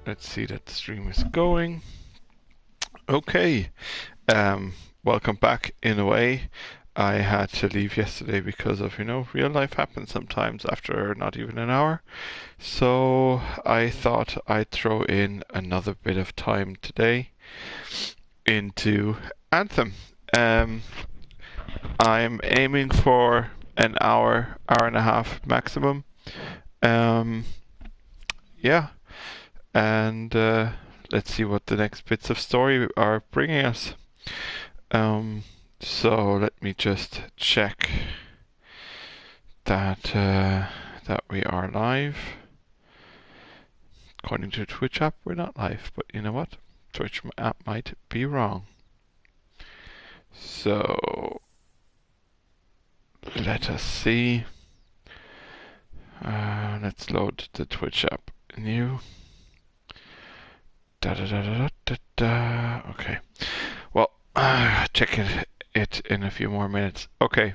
Let's see that the stream is going. Okay, welcome back in a way. I had to leave yesterday because of, real life happens sometimes after not even an hour. So I thought I'd throw in another bit of time today into Anthem. Um, I'm aiming for an hour, hour and a half maximum. Um, yeah, and let's see what the next bits of story are bringing us. Um, so let me just check that we are live. According to the Twitch app, we're not live, but you know what? Twitch app might be wrong. So let us see. Let's load the Twitch app. New. Okay. Well, check it in a few more minutes. Okay.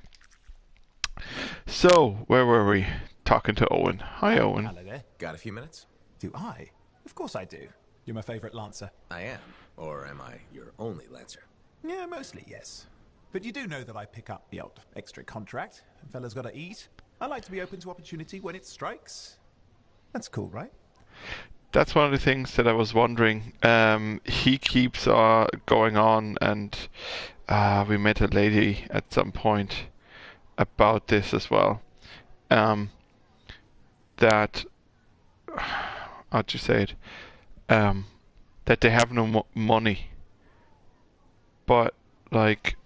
So, where were we? Talking to Owen. Hi, Owen. Hello there. Got a few minutes? Do I? Of course I do. You're my favourite Lancer. I am. Or am I your only Lancer? Yeah, mostly, yes. But you do know that I pick up the odd extra contract, and fellas gotta eat. I like to be open to opportunity when it strikes. That's cool, right? That's one of the things that I was wondering. He keeps going on, and we met a lady at some point about this as well. That, how'd you say it? That they have no money. But, like,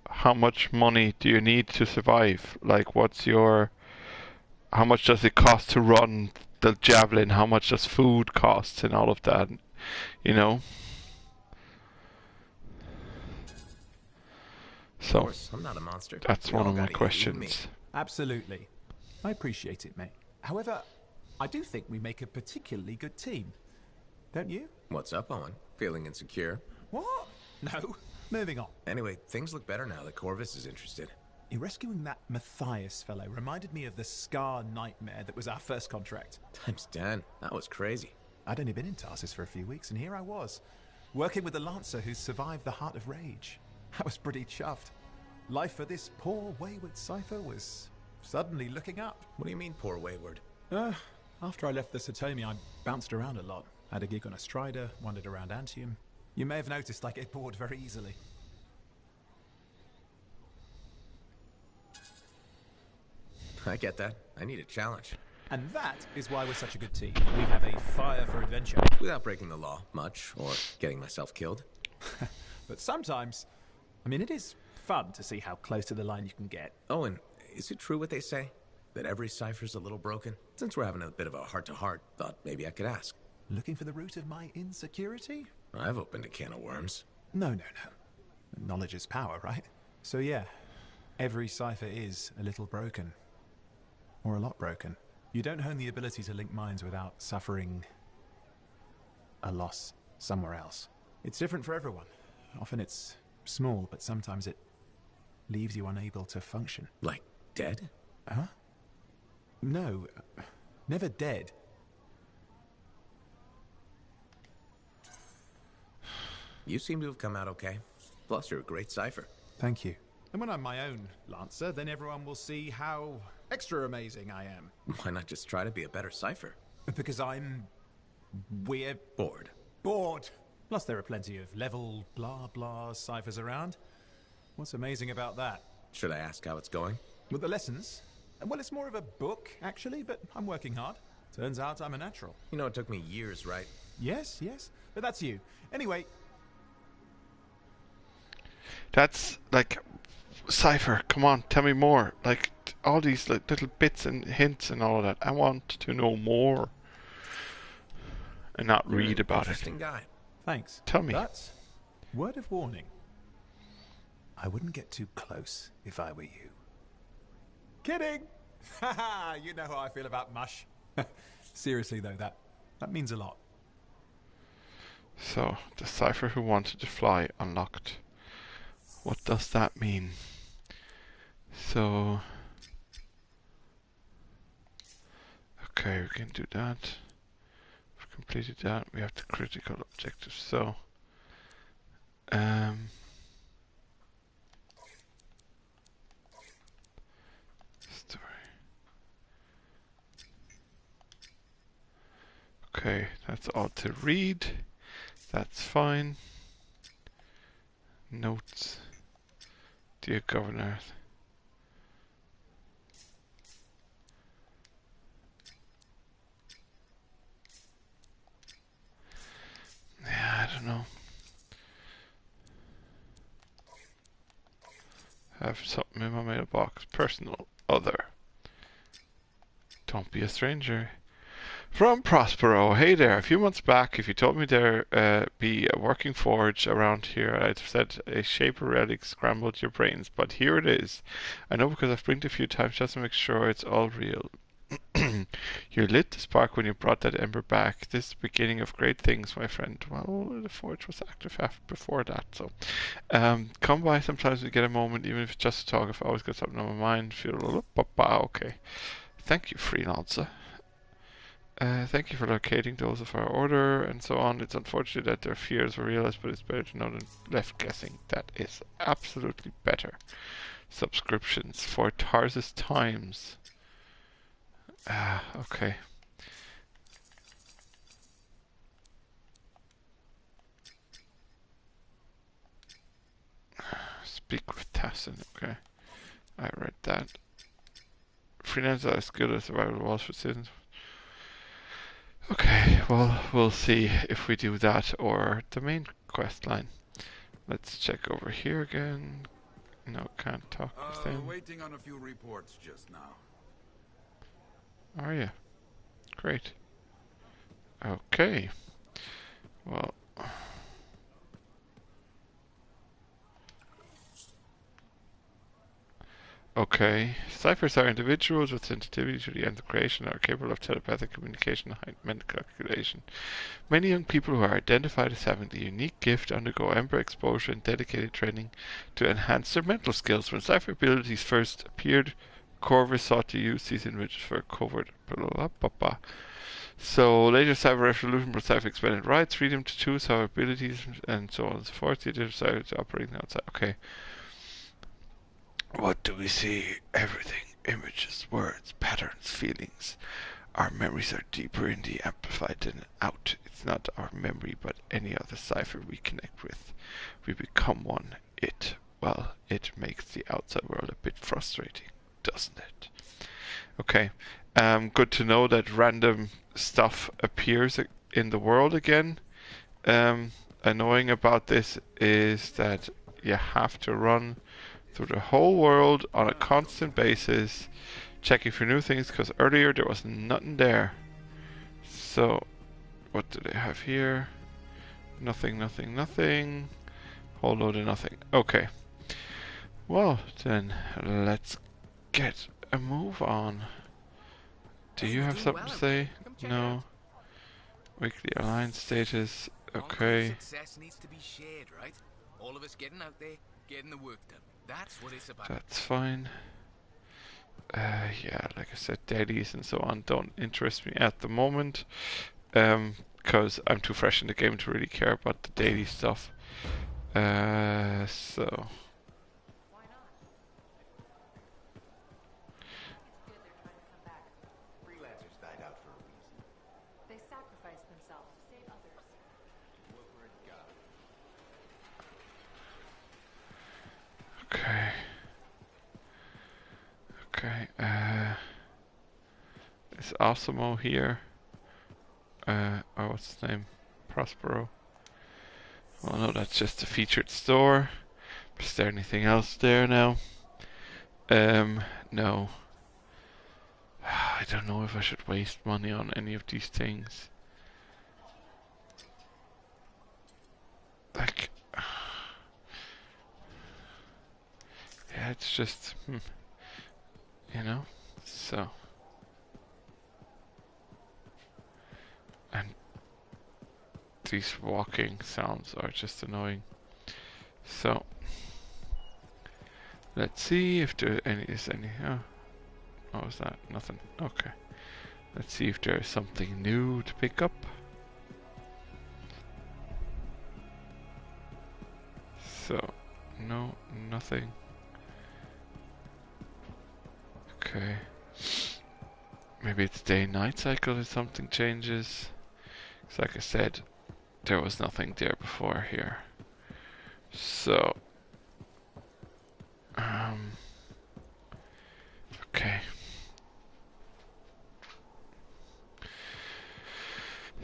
how much money do you need to survive? Like, how much does it cost to run the javelin? How much does food cost and all of that? You know? Of So, course, I'm not a monster. that's We one all of my gotta eat, you and questions. Absolutely. I appreciate it, mate. However, I do think we make a particularly good team. Don't you? me. What's up, Owen? Feeling insecure? What? No. Moving on. Anyway, things look better now that Corvus is interested. You're rescuing that Matthias fellow reminded me of the Scar nightmare that was our first contract. Times 10. That was crazy. I'd only been in Tarsus for a few weeks, and here I was, working with the Lancer who survived the Heart of Rage. I was pretty chuffed. Life for this poor, wayward cipher was suddenly looking up. What do you mean, poor wayward? After I left the Satomi, I bounced around a lot. Had a gig on a Strider, wandered around Anthem. You may have noticed I get bored very easily. I get that. I need a challenge. And that is why we're such a good team. We have a fire for adventure. Without breaking the law, much, or getting myself killed. But sometimes, it is fun to see how close to the line you can get. Owen, is it true what they say? That every cipher's a little broken? Since we're having a bit of a heart-to-heart, thought maybe I could ask. Looking for the root of my insecurity? I've opened a can of worms. No. Knowledge is power, right? So yeah, every cipher is a little broken. Or a lot broken. You don't hone the ability to link minds without suffering a loss somewhere else. It's different for everyone. Often it's small, but sometimes it leaves you unable to function. Like, dead? Huh? No, never dead. You seem to have come out okay. Plus, you're a great cipher. Thank you. And when I'm my own Lancer, then everyone will see how extra amazing I am. Why not just try to be a better cipher? Because we're Bored. bored. Plus there are plenty of level blah blah ciphers around. What's amazing about that? Should I ask how it's going? With the lessons? Well, it's more of a book, actually, but I'm working hard. Turns out I'm a natural. You know, it took me years, right? Yes, but that's you. Anyway. That's like, Cypher, come on, tell me more. Like, all these little bits and hints and all of that. I want to know more. And not You're read an about it. interesting guy. Thanks. Tell me. But, word of warning. I wouldn't get too close if I were you. Kidding! Haha, you know how I feel about mush. Seriously though, that means a lot. So, the Cypher who wanted to fly unlocked. What does that mean? So, okay, we can do that. completed that. We have the critical objectives. So, story. Okay, that's all to read. That's fine. Notes. Dear Governor. Yeah, I don't know. Have something in my mailbox. Personal. Other. Don't be a stranger. From Prospero. Hey there. A few months back, if you told me there be a working forge around here, I'd have said a shaper relic scrambled your brains. But here it is. I know because I've blinked a few times just to make sure it's all real. You lit the spark when you brought that ember back. This is the beginning of great things, my friend. Well, the forge was active before that, so come by sometimes when you get a moment, even if it's just to talk. If I always got something on my mind, feel okay. Thank you, freelancer. Thank you for locating those of our order and so on. It's unfortunate that their fears were realized, but it's better to know than left guessing. That is absolutely better. Subscriptions for Tarsus Times. Okay. Speak with Tassin. Okay. I read that. Freelancer is good at survival walls for citizens. Okay, well, we'll see if we do that or the main quest line. Let's check over here again. No, can't talk with him. Waiting on a few reports just now. Are you? Great. Okay. Well. Okay. Ciphers are individuals with sensitivity to the end of creation and are capable of telepathic communication and mental calculation. Many young people who are identified as having the unique gift undergo Ember exposure and dedicated training to enhance their mental skills. When cipher abilities first appeared, Corvus sought to use these individuals for a covert. So later Cyber Revolution brought Cypher expanded rights, freedom to choose our abilities, and so on and so forth. They decided to operate outside. Okay. What do we see? Everything. Images, words, patterns, feelings. Our memories are deeper in the amplified than out. It's not our memory, but any other cipher we connect with. We become one. It makes the outside world a bit frustrating, doesn't it? Okay. Good to know that random stuff appears in the world again. Annoying about this is that you have to run through the whole world on a constant basis, checking for new things, because earlier there was nothing there. So, what do they have here? Nothing, nothing, nothing. Whole load of nothing. Okay. Well, then, let's get a move on. Do you have something to say? No. Weekly alliance status. Okay. Success needs to be shared, right? All of us getting out there, getting the work done. That's what it's about. That's fine. Yeah, like I said, dailies and so on don't interest me at the moment, because I'm too fresh in the game to really care about the daily stuff. So. Why not? It's good they're trying to come back. Freelancers died out for a reason. They sacrificed themselves to save others. Look where it got them. Okay. Okay, is Osimo here? Oh, what's his name? Prospero. Well, no, that's just a featured store. Is there anything else there now? No. I don't know if I should waste money on any of these things. Like, yeah, it's just, you know, so. And these walking sounds are just annoying. So, let's see if there is any. Oh, what was that? Nothing. Okay. Let's see if there is something new to pick up. So, no, nothing. Okay. Maybe it's day-night cycle if something changes. 'Cause like I said, there was nothing there before here. So, okay.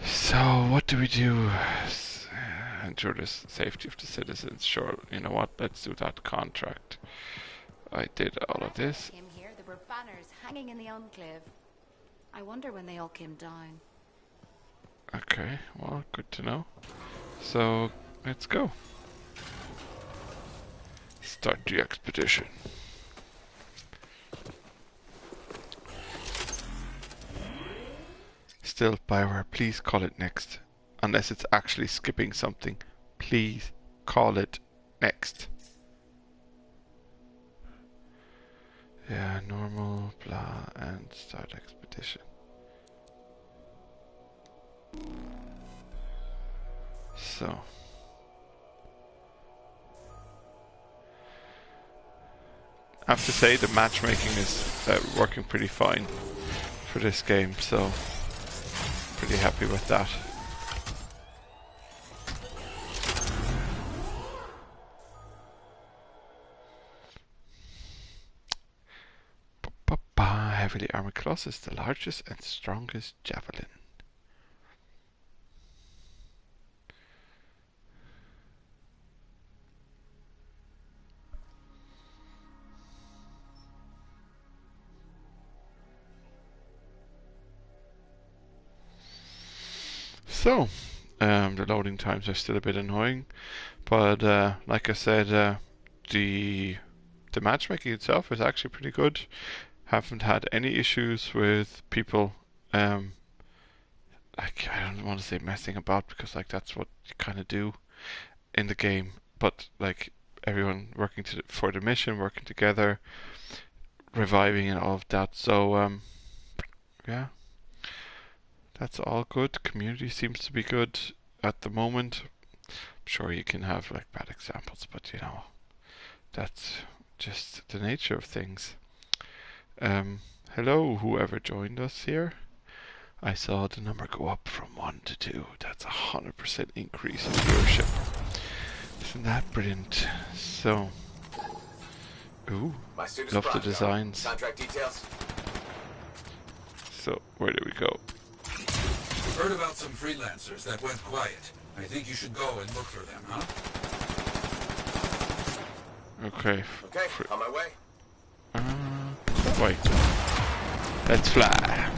So, what do we do? Ensure the safety of the citizens. Sure, you know what? Let's do that contract. I did all of this. Came here, there were banners hanging in the enclave. I wonder when they all came down. Okay, well, good to know. So, let's go. Start the expedition. Still, Bioware, please call it next. Unless it's actually skipping something, please call it next. Yeah, normal, blah, and start expedition. So. I have to say the matchmaking is working pretty fine for this game, so pretty happy with that. Heavily armored colossus, the largest and strongest javelin. So, the loading times are still a bit annoying, but like I said, the matchmaking itself is actually pretty good. Haven't had any issues with people, like, I don't want to say messing about, because like that's what you kind of do in the game, but like everyone working for the mission, working together, reviving and all of that. So yeah, that's all good. Community seems to be good at the moment. I'm sure you can have like bad examples, but you know, that's just the nature of things. Hello, whoever joined us here. I saw the number go up from 1 to 2. That's 100% increase in viewership. Isn't that brilliant? So, ooh, love the designs. Contract details. So, where do we go? Heard about some freelancers that went quiet. I think you should go and look for them, huh? Okay. Okay, on my way. Wait. Let's fly.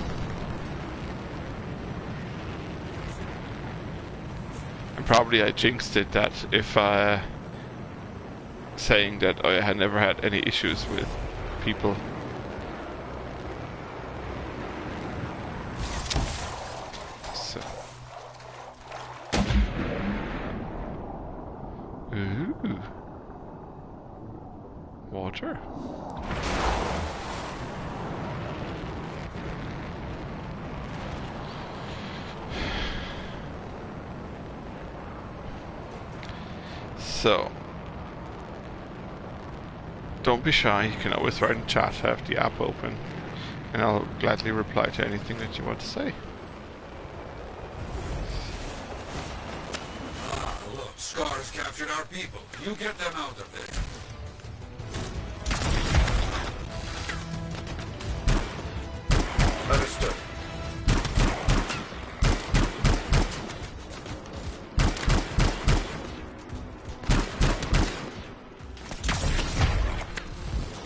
And probably I jinxed it that if saying that I had never had any issues with people. So. Ooh. Water. So, don't be shy, you can always write in chat, have the app open, and I'll gladly reply to anything that you want to say. Ah, look, Scar's captured our people. You get them out of there. Understood.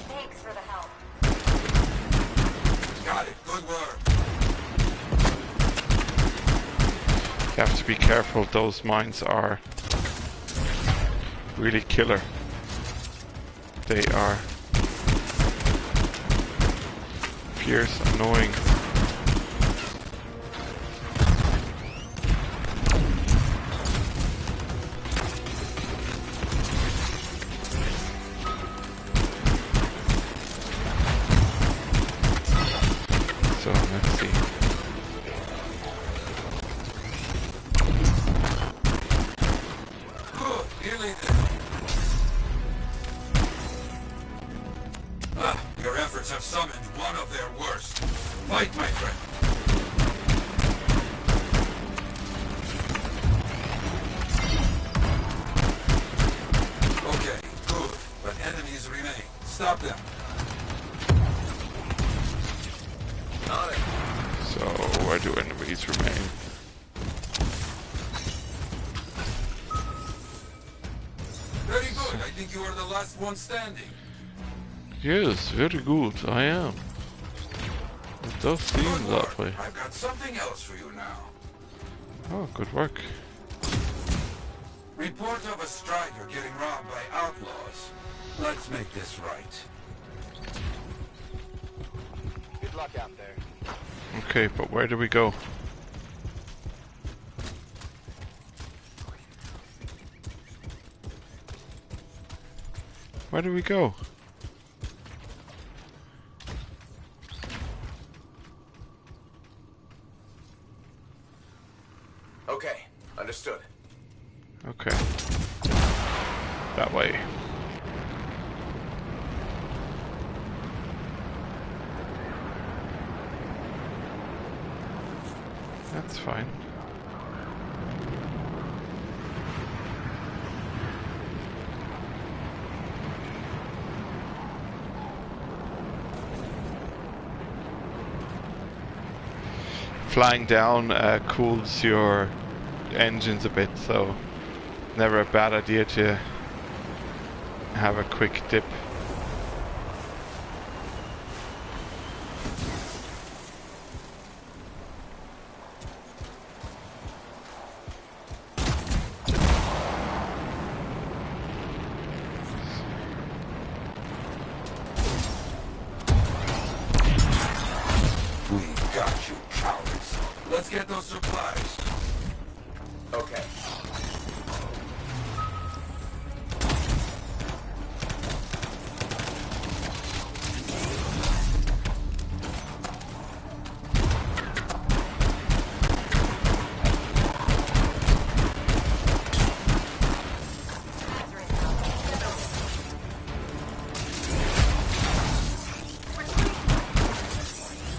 Thanks for the help. Got it. Good work. You have to be careful, those mines are really killer. They are fierce, annoying. So let's see. Good. Nearly there. have summoned one of their worst. Fight, my friend. Okay, good. But enemies remain. Stop them. On it. So, where do enemies remain? Very good. I think you are the last one standing. Yes, very good, I am. It does seem Good that work. way. I've got something else for you now. Oh, good work. Report of a strider getting robbed by outlaws. Let's make this right. Good luck out there. Okay, but where do we go? Where do we go? Okay, understood. Okay. That way. That's fine. Flying down cools your engines a bit, so never a bad idea to have a quick dip. We got you, cowards. Let's get those supplies. Okay.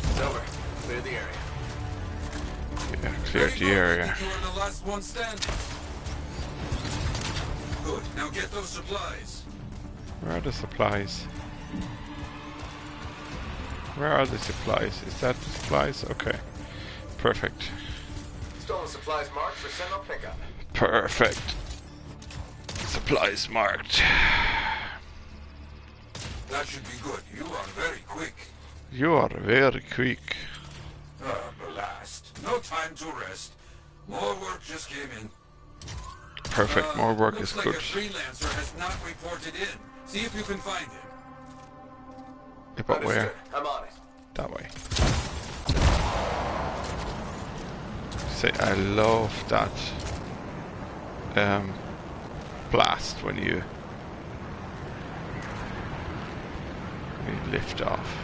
It's over. Clear the area. Yeah, clear Very the good. area. I think you are the last one standing. Good. Now get those supplies. Where are the supplies? Where are the supplies? Is that the supplies? Okay. Perfect. Stolen supplies marked for Sentinel pickup. Perfect. Supplies marked. That should be good. You are very quick. You are very quick. Blast. No time to rest. More work just came in. Perfect. More work is looks good. like a freelancer has not reported in. See if you can find him. Yeah, but where? Understood. I'm on it. That way. Say, I love that blast when you lift off.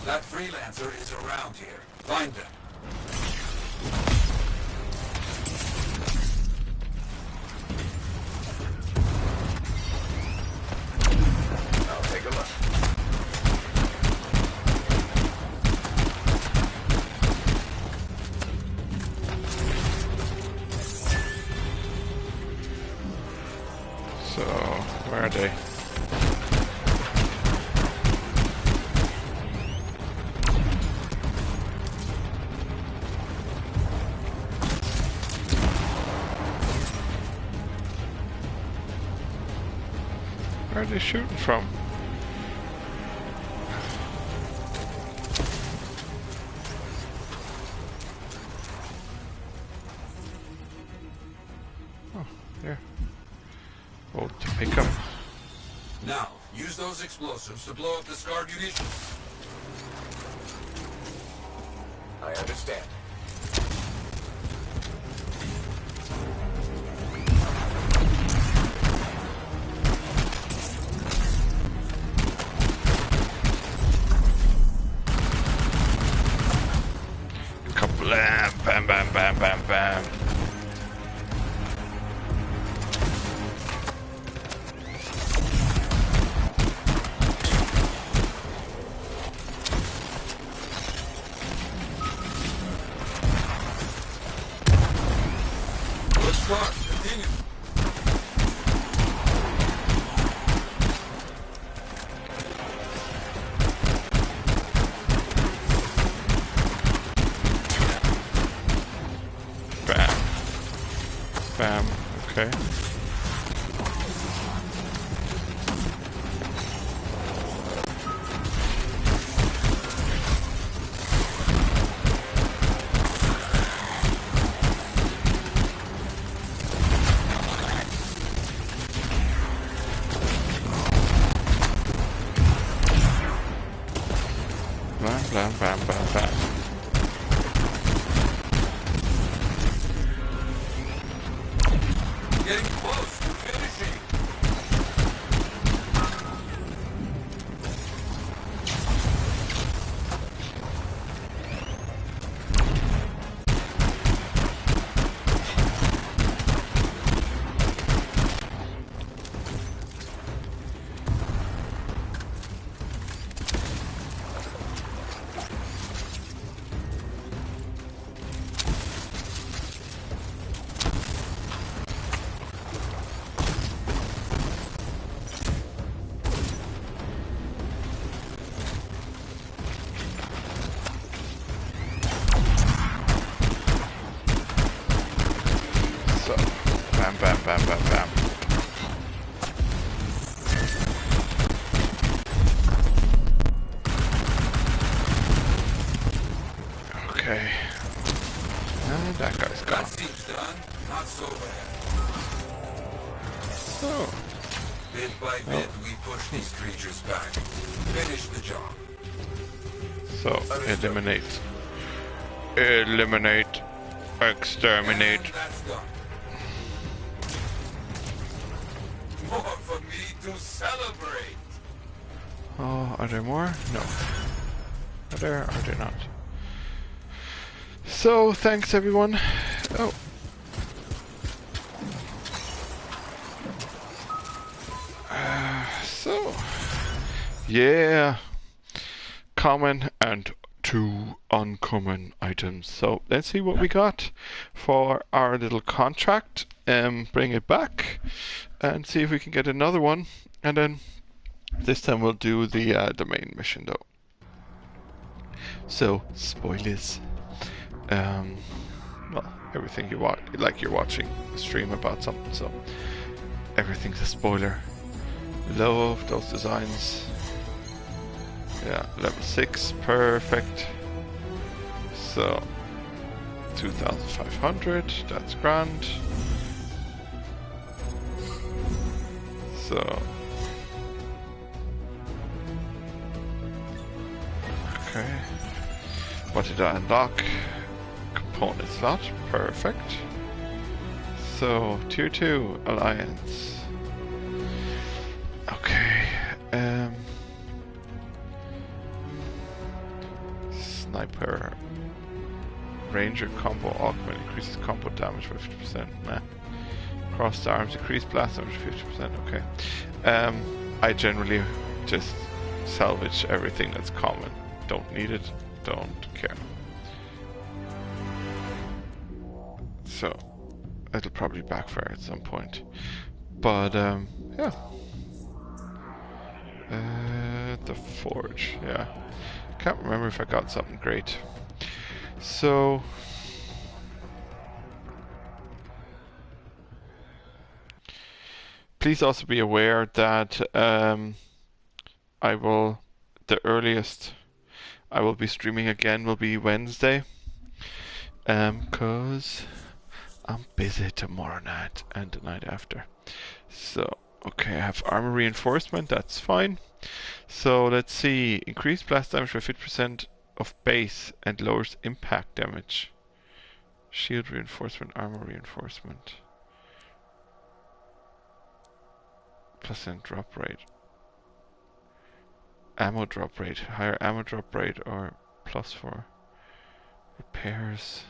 That freelancer is around here. Find them. I'll take a look. So, where are they? Where are they shooting from? Oh, there. Oh, to pick up. Now, use those explosives to blow up the scar munitions. I understand. Kablam! Bam, bam, bam, bam, bam. far. Continue. Bam. Bam. Okay. Bam, bam, bam, bam, bam. Getting close to finishing. So, bam, bam, bam, bam, bam. Okay. And that guy's gone. That seems done. Not so bad. So, Bit by bit, we push these creatures back. Finish the job. eliminate. Eliminate. Exterminate. And that's done. More for me to celebrate. Oh, are there more? No. Are there? Are there not? So, thanks everyone. Oh. So, yeah. Common and 2 uncommon items. So, let's see what we got for our little contract. Bring it back and see if we can get another one. And then this time we'll do the main mission though. So, spoilers. Well, everything you watch, like you're watching a stream about something, so everything's a spoiler. Love those designs. Yeah, level 6, perfect. So, 2,500, that's grand. So, okay. What did I unlock? Component slot, perfect. So, tier 2 alliance. Okay. Sniper Ranger combo augment increases combo damage by 50%. Meh. Crossed arms increase blast damage 50%. Okay. I generally just salvage everything that's common. Don't need it. Don't care. So it'll probably backfire at some point. But yeah. The forge. Yeah. Can't remember if I got something great. So please also be aware that I will, the earliest I will be streaming again will be Wednesday, cause I'm busy tomorrow night and the night after. So okay, I have armor reinforcement, that's fine. So let's see, increased blast damage by 50% of base and lowers impact damage. Shield reinforcement, armor reinforcement. +10 drop rate. Ammo drop rate, higher ammo drop rate or +4. Repairs.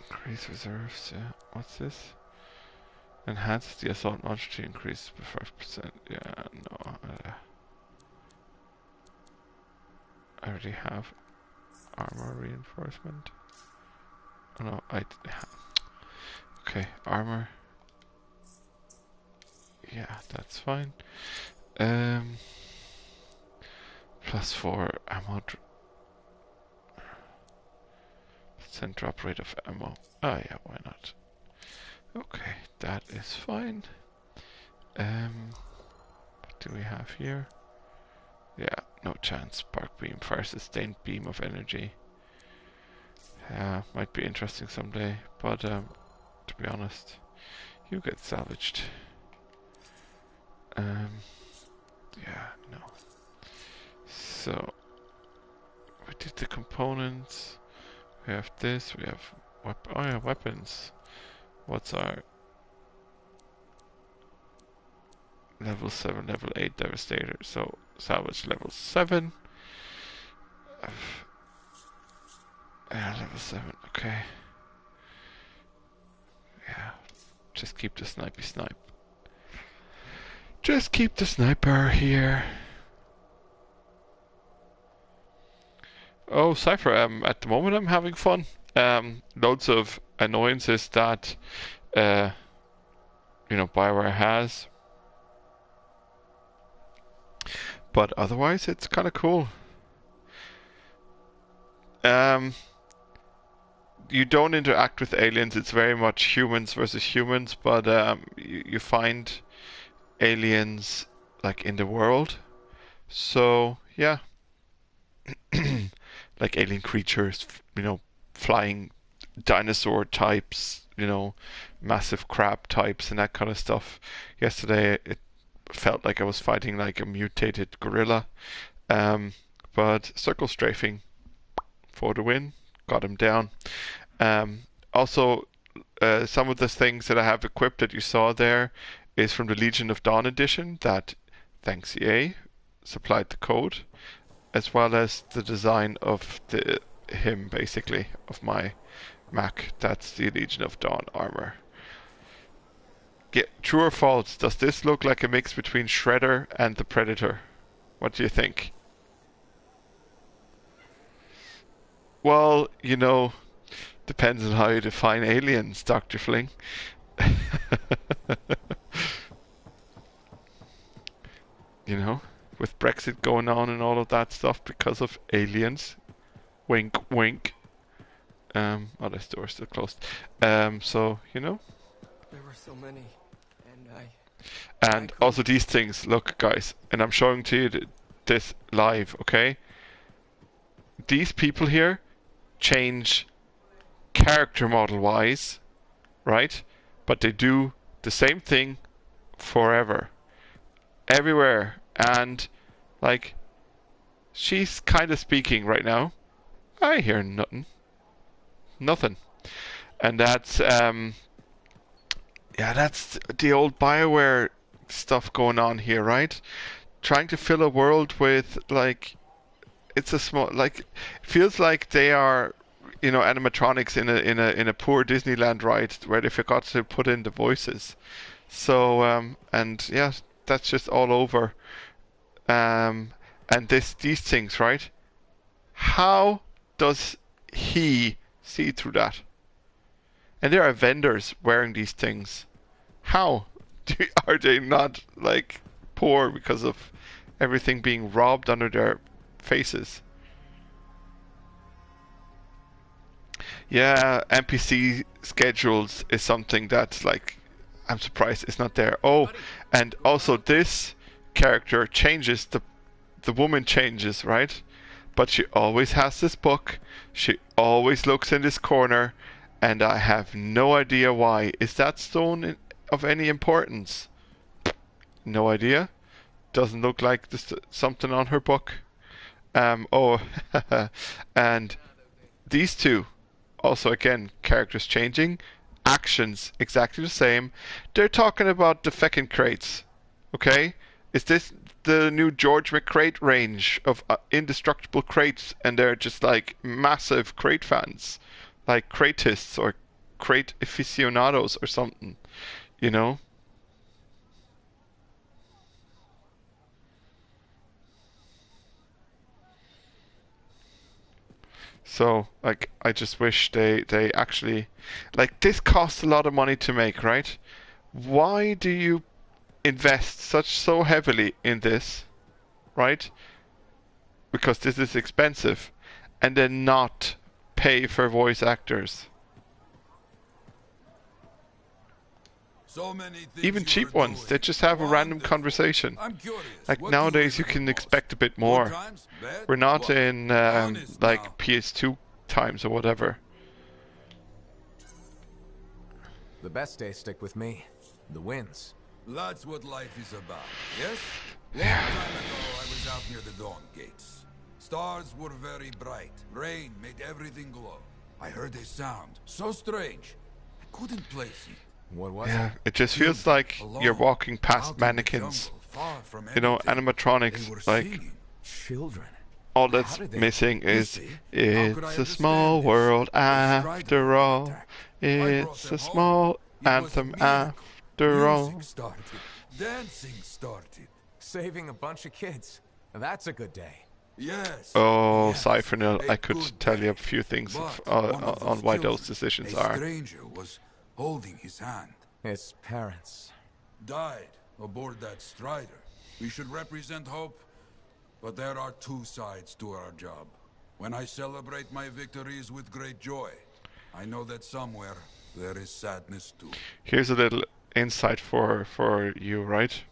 Increase reserves, yeah. What's this? Enhances the assault launcher to increase by 5%. Yeah, no. I already have armor reinforcement. Oh no, okay, armor. Yeah, that's fine. +4 ammo. Percent drop rate of ammo. Oh yeah, why not? Okay, that is fine. What do we have here? Yeah, no chance. Spark beam, fire sustained beam of energy. Yeah, might be interesting someday, but to be honest, you get salvaged. Yeah, no. So we did the components. We have this. We have oh yeah, weapons. What's our level 7, level 8 devastator? So salvage level 7. Yeah, level 7. Okay. Yeah, just keep the snipey snipe. Just keep the sniper here. Oh, Cypher, at the moment I'm having fun. Loads of annoyances that, Bioware has. But otherwise, it's kind of cool. You don't interact with aliens, it's very much humans versus humans, but you find aliens, like, in the world. So, yeah. Like alien creatures, flying dinosaur types, massive crab types and that kind of stuff. Yesterday it felt like I was fighting like a mutated gorilla. But circle strafing for the win. Got him down. Also, some of the things that I have equipped that you saw there is from the Legion of Dawn edition that, thanks EA, supplied the code, as well as the design of him, basically, of my Mac. That's the Legion of Dawn armor. True or false? Does this look like a mix between Shredder and the Predator? What do you think? Well, depends on how you define aliens, Dr. Fling. With Brexit going on and all of that stuff because of aliens. Wink, wink. Oh, this door's still closed. So, There were so many, and And also these things, look guys, and I'm showing to you this live, okay? These people here change character model wise, right? But they do the same thing forever. Everywhere. And, like, she's kind of speaking right now. I hear nothing. Nothing. And that's, that's the old BioWare stuff going on here, right? Trying to fill a world with, like, it's a small, like, it feels like they are, animatronics in a poor Disneyland ride where they forgot to put in the voices. So, and yeah, that's just all over. And these things, right? How does he see through that? And there are vendors wearing these things. How are they not, like, poor because of everything being robbed under their faces? Yeah, NPC schedules is something that's, like, I'm surprised it's not there. Oh, and also this character changes, the woman changes, right? But she always has this book. She always looks in this corner, and I have no idea why. Is that stone of any importance? No idea. Doesn't look like something on her book. Oh, and these two, also again, characters changing, actions exactly the same. They're talking about the feckin' crates. Okay? Is this the new George McCrate range of indestructible crates? And they're just like massive crate fans. Like cratists or crate aficionados or something. You know? So, like, I just wish they actually, like, this costs a lot of money to make, right? Why do you invest so heavily in this, right? Because this is expensive, and then not pay for voice actors. So many things Even you cheap were ones, they doing. just have a random Wonderful. conversation. I'm curious. Like What do you nowadays, you remember can most? expect a bit Good more. times? Bad? We're not What? in Honest now. like PS2 times or whatever. The best days stick with me. The wins. That's what life is about, yes? Long time ago, I was out near the Dawn Gates. Stars were very bright. Rain made everything glow. I heard a sound so strange. I couldn't place it. What was Yeah, it? it just Children, feels like you're alone, walking out past in the mannequins. jungle, far from You know, anything. They animatronics. were Like singing. Children. all How that's did they- missing You is see? How could I it's a small understand this? world They strike after when they all. attack. I brought It's them a home. small It was a anthem miracle. after all. Music started. Dancing started. Saving a bunch of kids. That's a good day. Yes. Oh, yes, Cyphernil, a I could good tell you a day. few things But one of on why those children, decisions a are. stranger was holding his hand. His parents. Died aboard that Strider. We should represent hope, but there are two sides to our job. When I celebrate my victories with great joy, I know that somewhere there is sadness too. Here's a little insight for you, right?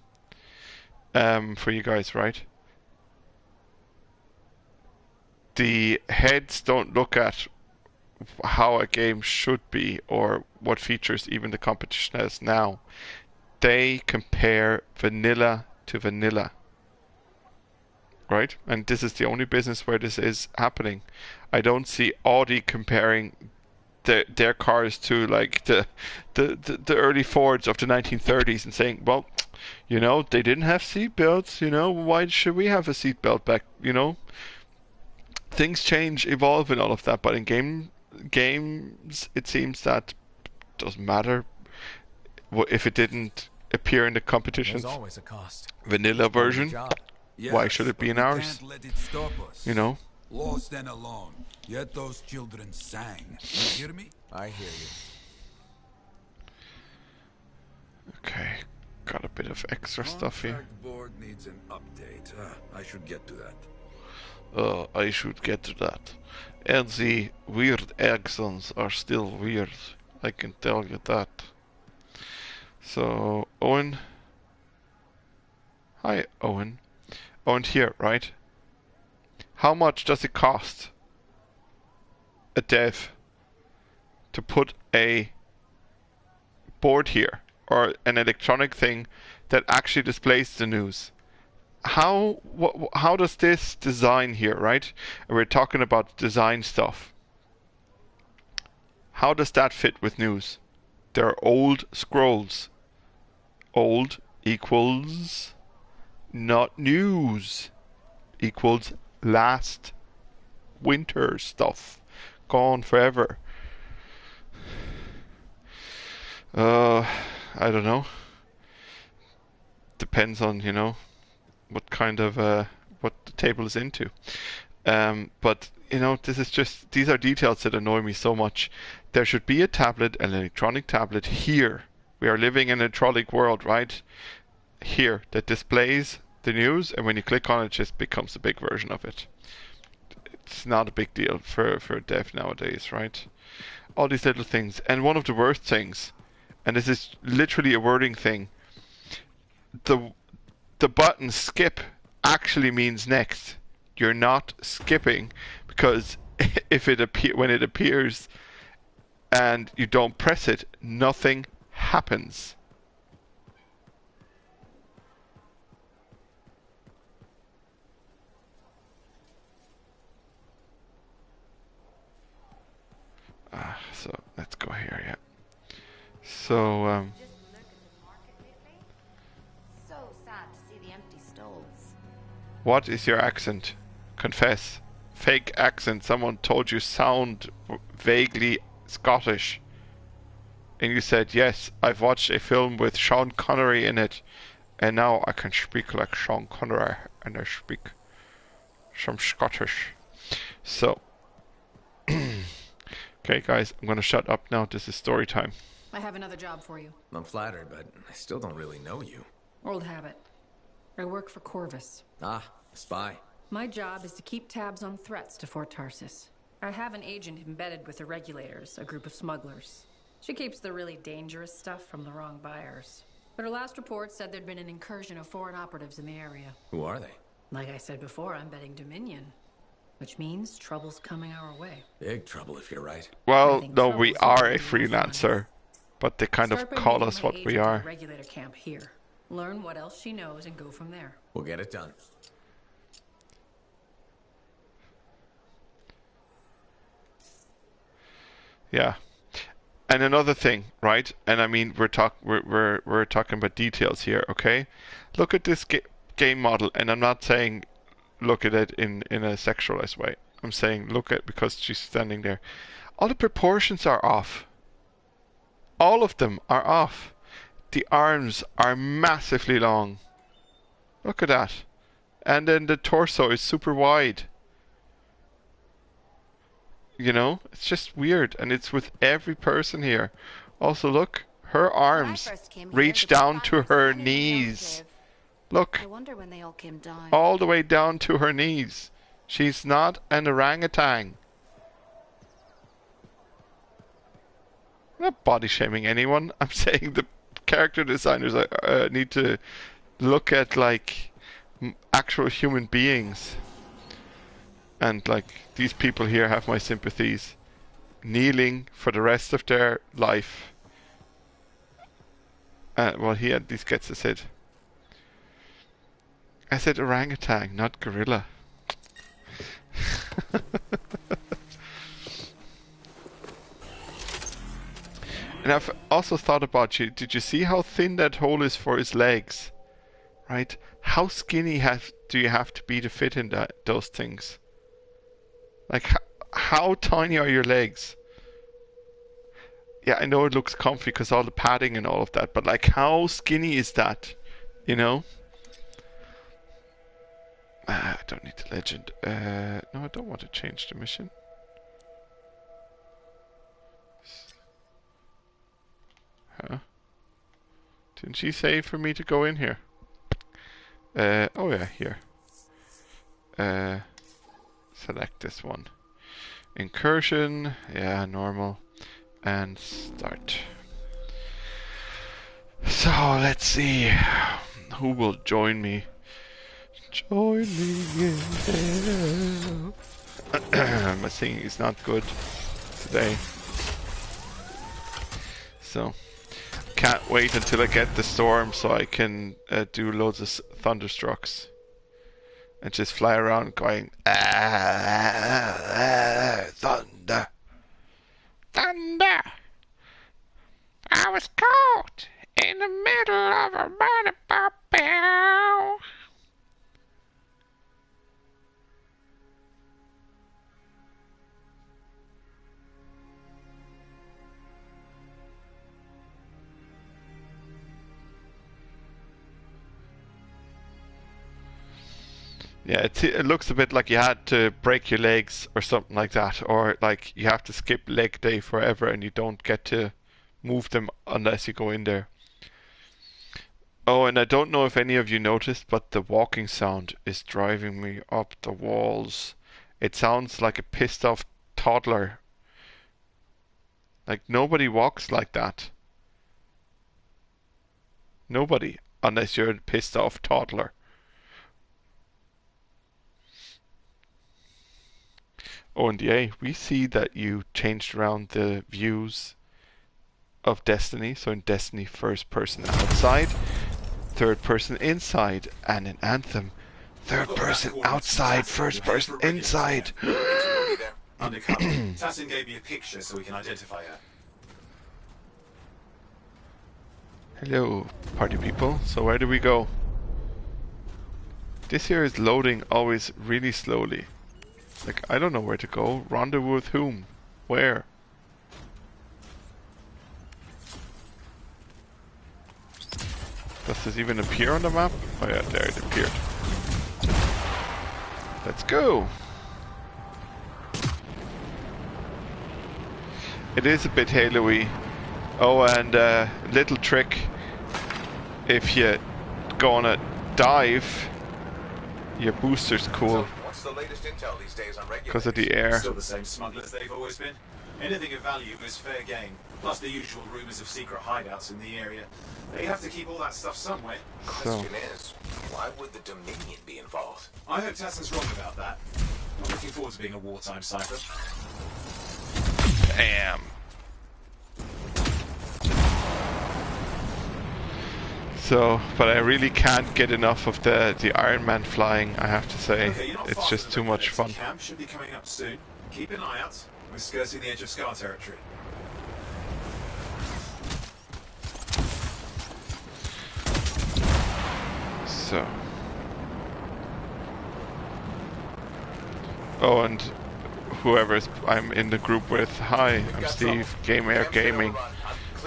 For you guys, right? The heads don't look at how a game should be or what features even the competition has now. They compare vanilla to vanilla. Right? And this is the only business where this is happening. I don't see Audi comparing their cars to like the early Fords of the 1930s and saying, well, you know, they didn't have seat belts, you know, why should we have a seat belt back, you know? Things change, evolve and all of that, but in games it seems that doesn't matter if it didn't appear in the competition's There's always a cost. vanilla It's part of the version. job. Why should it be in but we ours? can't let it stop us. You know? Lost and alone. Yet those children sang. You hear me? I hear you. Okay, got a bit of extra stuff here. Contract board needs an update. I should get to that. I should get to that. And the weird accents are still weird. I can tell you that. So, Owen. Hi, Owen. Owen here, right? How much does it cost a dev to put a board here or an electronic thing that actually displays the news? How does this design here, right? And we're talking about design stuff. How does that fit with news? There are old scrolls. Old equals not news equals last winter stuff. Gone forever. I don't know. Depends on, you know, what kind of what the table is into. But you know, these are details that annoy me so much. There should be a tablet, an electronic tablet here. We are living in a electronic world, right? Here that displays the news, and when you click on it, it just becomes a big version of it. It's not a big deal for dev nowadays, right? All these little things, and one of the worst things, and this is literally a wording thing. The button skip actually means next. You're not skipping because if when it appears and you don't press it, nothing happens. So let's go here, yeah. So So sad to see the empty stalls. what is your accent? Confess. Fake accent. Someone told you sound vaguely Scottish. And you said, yes, I've watched a film with Sean Connery in it. And now I can speak like Sean Connery. And I speak some Scottish. So, Okay, guys, I'm gonna shut up now. This is story time. I have another job for you. I'm flattered, but I still don't really know you. Old habit. I work for Corvus. Ah, a spy. My job is to keep tabs on threats to Fort Tarsis. I have an agent embedded with the Regulators, a group of smugglers. She keeps the really dangerous stuff from the wrong buyers. But her last report said there'd been an incursion of foreign operatives in the area. Who are they? Like I said before, I'm betting Dominion. Which means trouble's coming our way. Big trouble if you're right. Well, no, we are a freelancer, but they kind of call us what we are. Regulator camp here. Learn what else she knows and go from there. We'll get it done. Yeah. And another thing, right? And I mean, we're talking about details here, okay? Look at this game model, and I'm not saying look at it in a sexualized way. I'm saying look at because she's standing there. All the proportions are off. All of them are off. The arms are massively long. Look at that. And then the torso is super wide. You know, it's just weird, and it's with every person here. Also, look, her arms reach down to her knees. Look, I wonder when they all came down. all the way down to her knees. She's not an orangutan. I'm not body shaming anyone. I'm saying the character designers need to look at like actual human beings. And like these people here have my sympathies, kneeling for the rest of their life. Well, he at least gets to sit. I said orangutan, not gorilla. And I've also thought about you. Did you see how thin that hole is for his legs? Right? How skinny do you have to be to fit in those things? Like, how tiny are your legs? Yeah, I know it looks comfy because all the padding and all of that, but like, how skinny is that? You know? I don't need the legend. No, I don't want to change the mission. Huh? Didn't she say for me to go in here? Oh yeah, here. Select this one. Incursion, yeah, normal. And start. So, let's see. Who will join me? Join me in hell. My singing is not good today. So, can't wait until I get the storm so I can do loads of thunderstrucks. And just fly around going, thunder. Thunder! I was caught in the middle of a burning bow. Yeah, it looks a bit like you had to break your legs or something like that, or like you have to skip leg day forever and you don't get to move them unless you go in there. Oh, and I don't know if any of you noticed, but the walking sound is driving me up the walls. It sounds like a pissed off toddler. Like nobody walks like that. Nobody, unless you're a pissed off toddler. Oh, and yeah, we see that you changed around the views of Destiny. So in Destiny, first person outside, third person inside, and in Anthem, third person outside, first person inside. Undercover. Tassin gave me a picture so we can identify her. Hello, party people. So where do we go? This here is loading always really slowly. Like, I don't know where to go. Rendezvous with whom? Where? Does this even appear on the map? Oh yeah, there it appeared. Let's go! It is a bit Halo-y. Oh, and little trick. If you go on a dive, your booster's cool. So, what's the latest intel these days on Because of regulators? the air. Still the same smugglers they've always been. Anything of value is fair game. Plus the usual rumours of secret hideouts in the area. They have to keep all that stuff somewhere. So, Question is, why would the Dominion be involved? I hope Tassin's wrong about that. I'm looking forward to being a wartime cipher. damn. So, but I really can't get enough of the Iron Man flying, I have to say. Okay, you're not It's far just from too the much fun. regulator camp. Should be coming up soon. Keep an eye out. We're skirting the edge of Scar territory. So. Oh, and whoever's I'm in the group with, hi, I'm Steve, GamEir Gaming.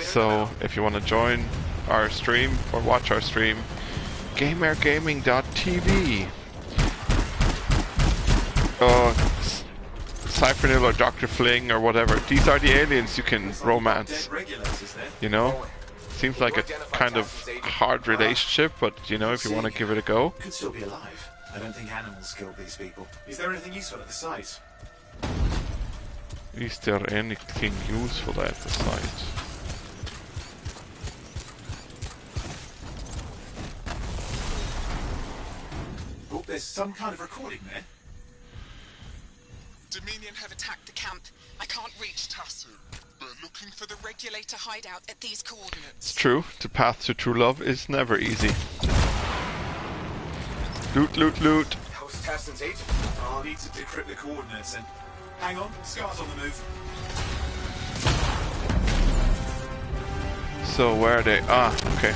So, if you want to join our stream or watch our stream, GamEirGaming.tv. Cypher or Dr. Fling or whatever. These are the aliens you can romance. You know? Seems like a kind of hard relationship, but you know, if you want to give it a go. Could still be alive. I don't think animals killed these people. Is there anything useful at the site? Is there anything useful at the site? Oh, there's some kind of recording there. Dominion have attacked the camp. I can't reach Tassu. They're looking for the regulator hideout at these coordinates. It's true, the path to true love is never easy. Loot, loot, loot. How's Tassin's agent? I'll need to decrypt the coordinates and... Hang on, Scar's on the move. So where are they? Ah, okay.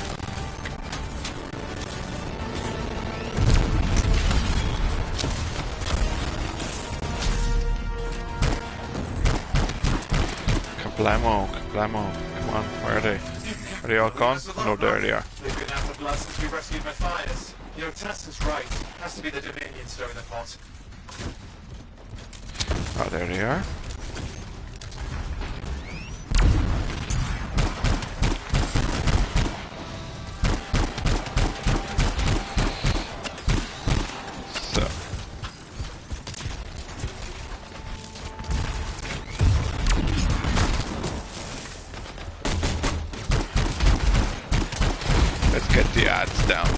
Kablamo, kablamo. Come on, where are they? Are they all gone? Oh, no, there they are. They've been out of blood since we rescued Matthias. You know, Tassin's right. Has to be the Dominion stirring the pot. Oh, there they are. So. Let's get the ads down.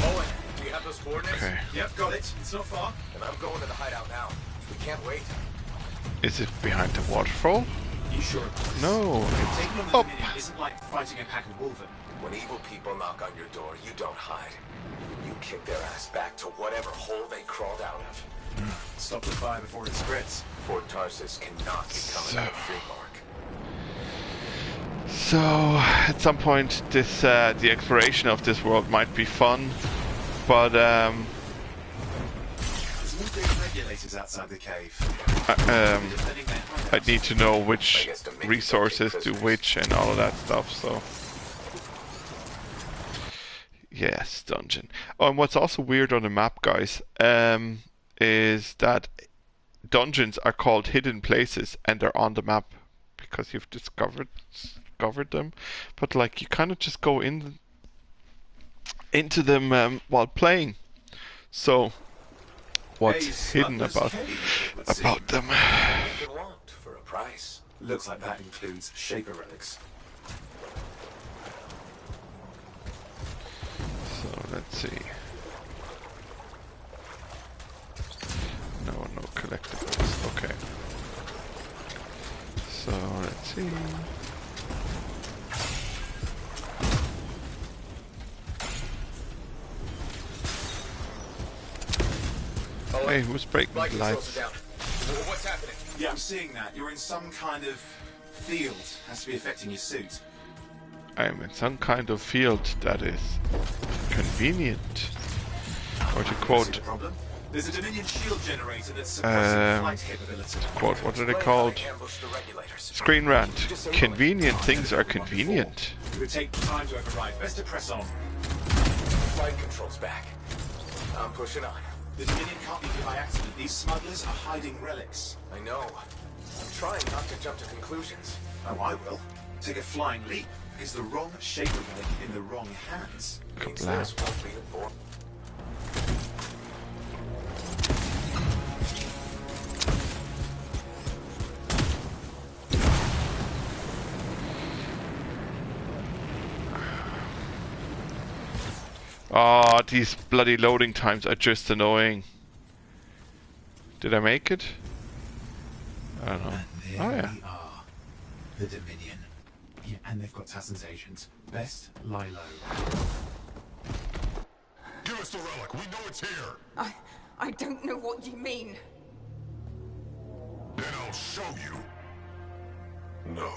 Owen, do you have those coordinates? Okay. Yep, got it. It's not far. And I'm going to the hideout now. We can't wait. Is it behind the waterfall? You sure about this? No, Taking on it's the up. Dominion isn't like fighting a pack of wolven. When evil people knock on your door, you don't hide. You kick their ass back to whatever hole they crawled out of. Stop the fire before it spreads. Fort Tarsus cannot become another free mark. So, at some point, this the exploration of this world might be fun, but There's no big regulators outside the cave. I Defending their hideouts. I'd need to know which resources do which and all of that stuff. So, yes, dungeon. Oh, and what's also weird on the map, guys, is that dungeons are called hidden places and they're on the map because you've discovered them, but like you kind of just go into them while playing. So what's hidden about them? You can want for a price. Looks like that includes Shaper relics. So let's see. No collectibles. Okay. So let's see. Hey, who's breaking the lights? What's happening? Yeah, I'm seeing that. You're in some kind of field. Has to be affecting your suit. I am in some kind of field that is convenient. Or to See quote the problem? There's a Dominion shield generator that's suppressing flight capability. What are they called? Screen rant. Convenient things are convenient. It would take time to override. Best to press on. Flight control's back. I'm pushing on. The Dominion can't be here by accident. These smugglers are hiding relics. I know. I'm trying not to jump to conclusions. Oh, I will. Take a flying leap. Is the wrong shape of relic in the wrong hands? Means this won't be a bore. Oh, these bloody loading times are just annoying. Did I make it? I don't know. Oh yeah. Are the Dominion. Yeah, and they've got Tassin's agents. Best lie low. Give us the relic. We know it's here. I don't know what you mean. Then I'll show you. No.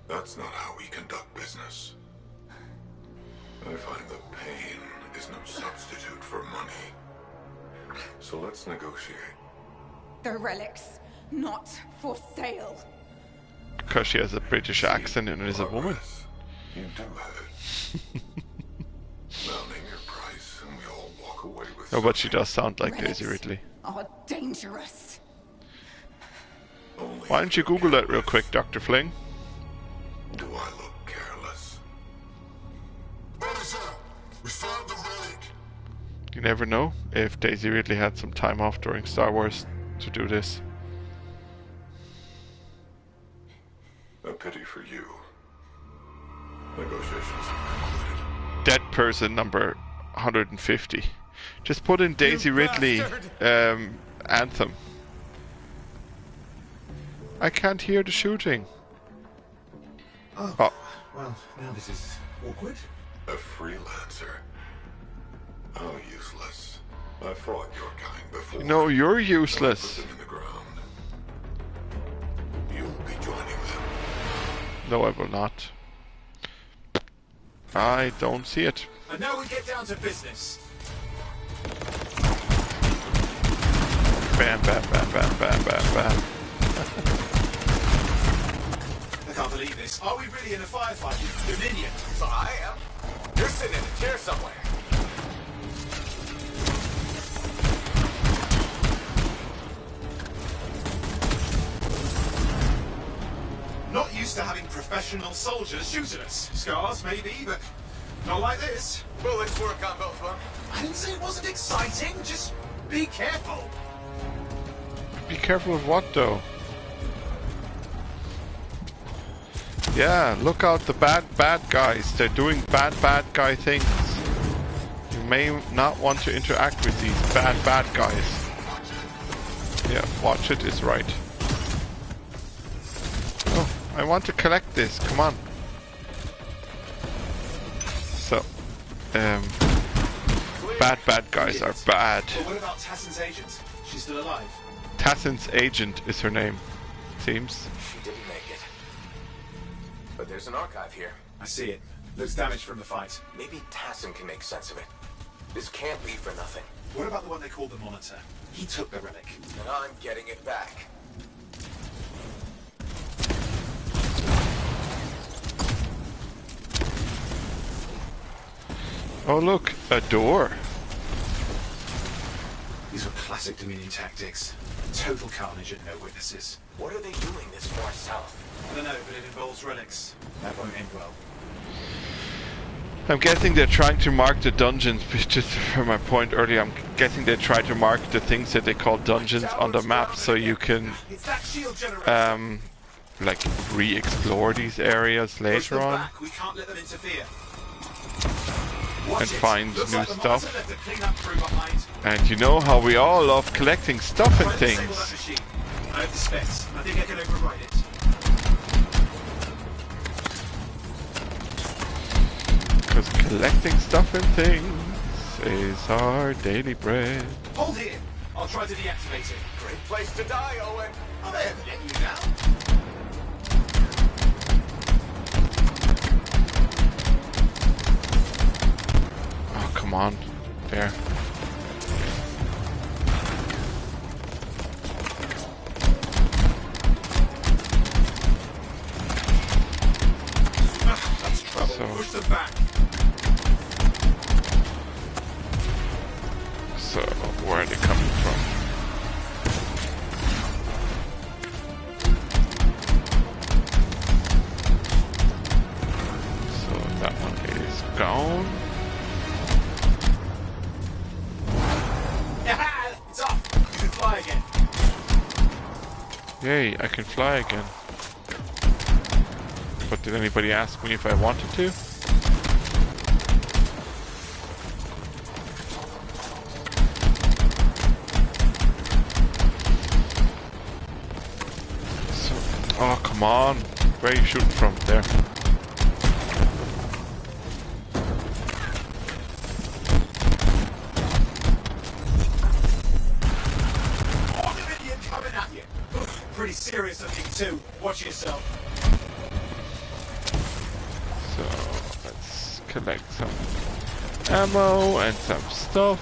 That's not how we conduct business. I find that pain is no substitute for money. So let's negotiate. The relics, not for sale. Because she has a British accent and is a woman. You do have it. Now name your price and we all walk away with Oh, but she does sound like relics Daisy Ridley. are dangerous. Why don't you Google that real quick, Dr. Fling? Do I look careless? What is that? We found the relic. You never know if Daisy Ridley had some time off during Star Wars to do this. A pity for you. Negotiations have concluded. Dead person number 150. Just put in Daisy Ridley Anthem. I can't hear the shooting. Oh. Well, now this is awkward. A freelancer. How useless. I fought your kind before. No, you're useless. Put them in the ground. You'll be joining them. No, I will not. I don't see it. And now we get down to business. Bam, bam, bam, bam, bam, bam, bam. I can't believe this. Are we really in a firefight with Dominion? So I am. You're sitting in a chair somewhere. Not used to having professional soldiers shoot at us. Scars, maybe, but not like this. Bullets work on both of them. I didn't say it wasn't exciting. Just be careful. Be careful of what, though? Yeah, look out the bad guys. They're doing bad guy things. You may not want to interact with these bad guys. Yeah, watch it is right. Oh, I want to collect this. Come on. So, bad guys are bad. But what about Tassin's agent? She's still alive. Tassin's agent is her name. Seems. She didn't make it. But there's an archive here. I see it. Looks damaged from the fight. Maybe Tassin can make sense of it. This can't be for nothing. What about the one they called the Monitor? He took the relic. And I'm getting it back. Oh look, a door. These were classic Dominion tactics. Total carnage and no witnesses. What are they doing this far south? I don't know, but it involves relics. That won't end well. I'm guessing they're trying to mark the dungeons, just for my point earlier, I'm guessing they try to mark the things that they call dungeons on the map so you can like re-explore these areas later on We can't let them interfere. and find new stuff. And you know how we all love collecting stuff and things. I have the specs. I think I can override it. Because collecting stuff and things is our daily bread. Hold here. I'll try to deactivate it. Great place to die, Owen. I'm evident you now. Oh, come on. There. are they coming from? So that one is gone. It's off! You can fly again. Yay, I can fly again. But did anybody ask me if I wanted to? So, oh, come on. Where are you shooting from? There. Pretty serious of you too. Watch yourself. So let's collect some ammo and some stuff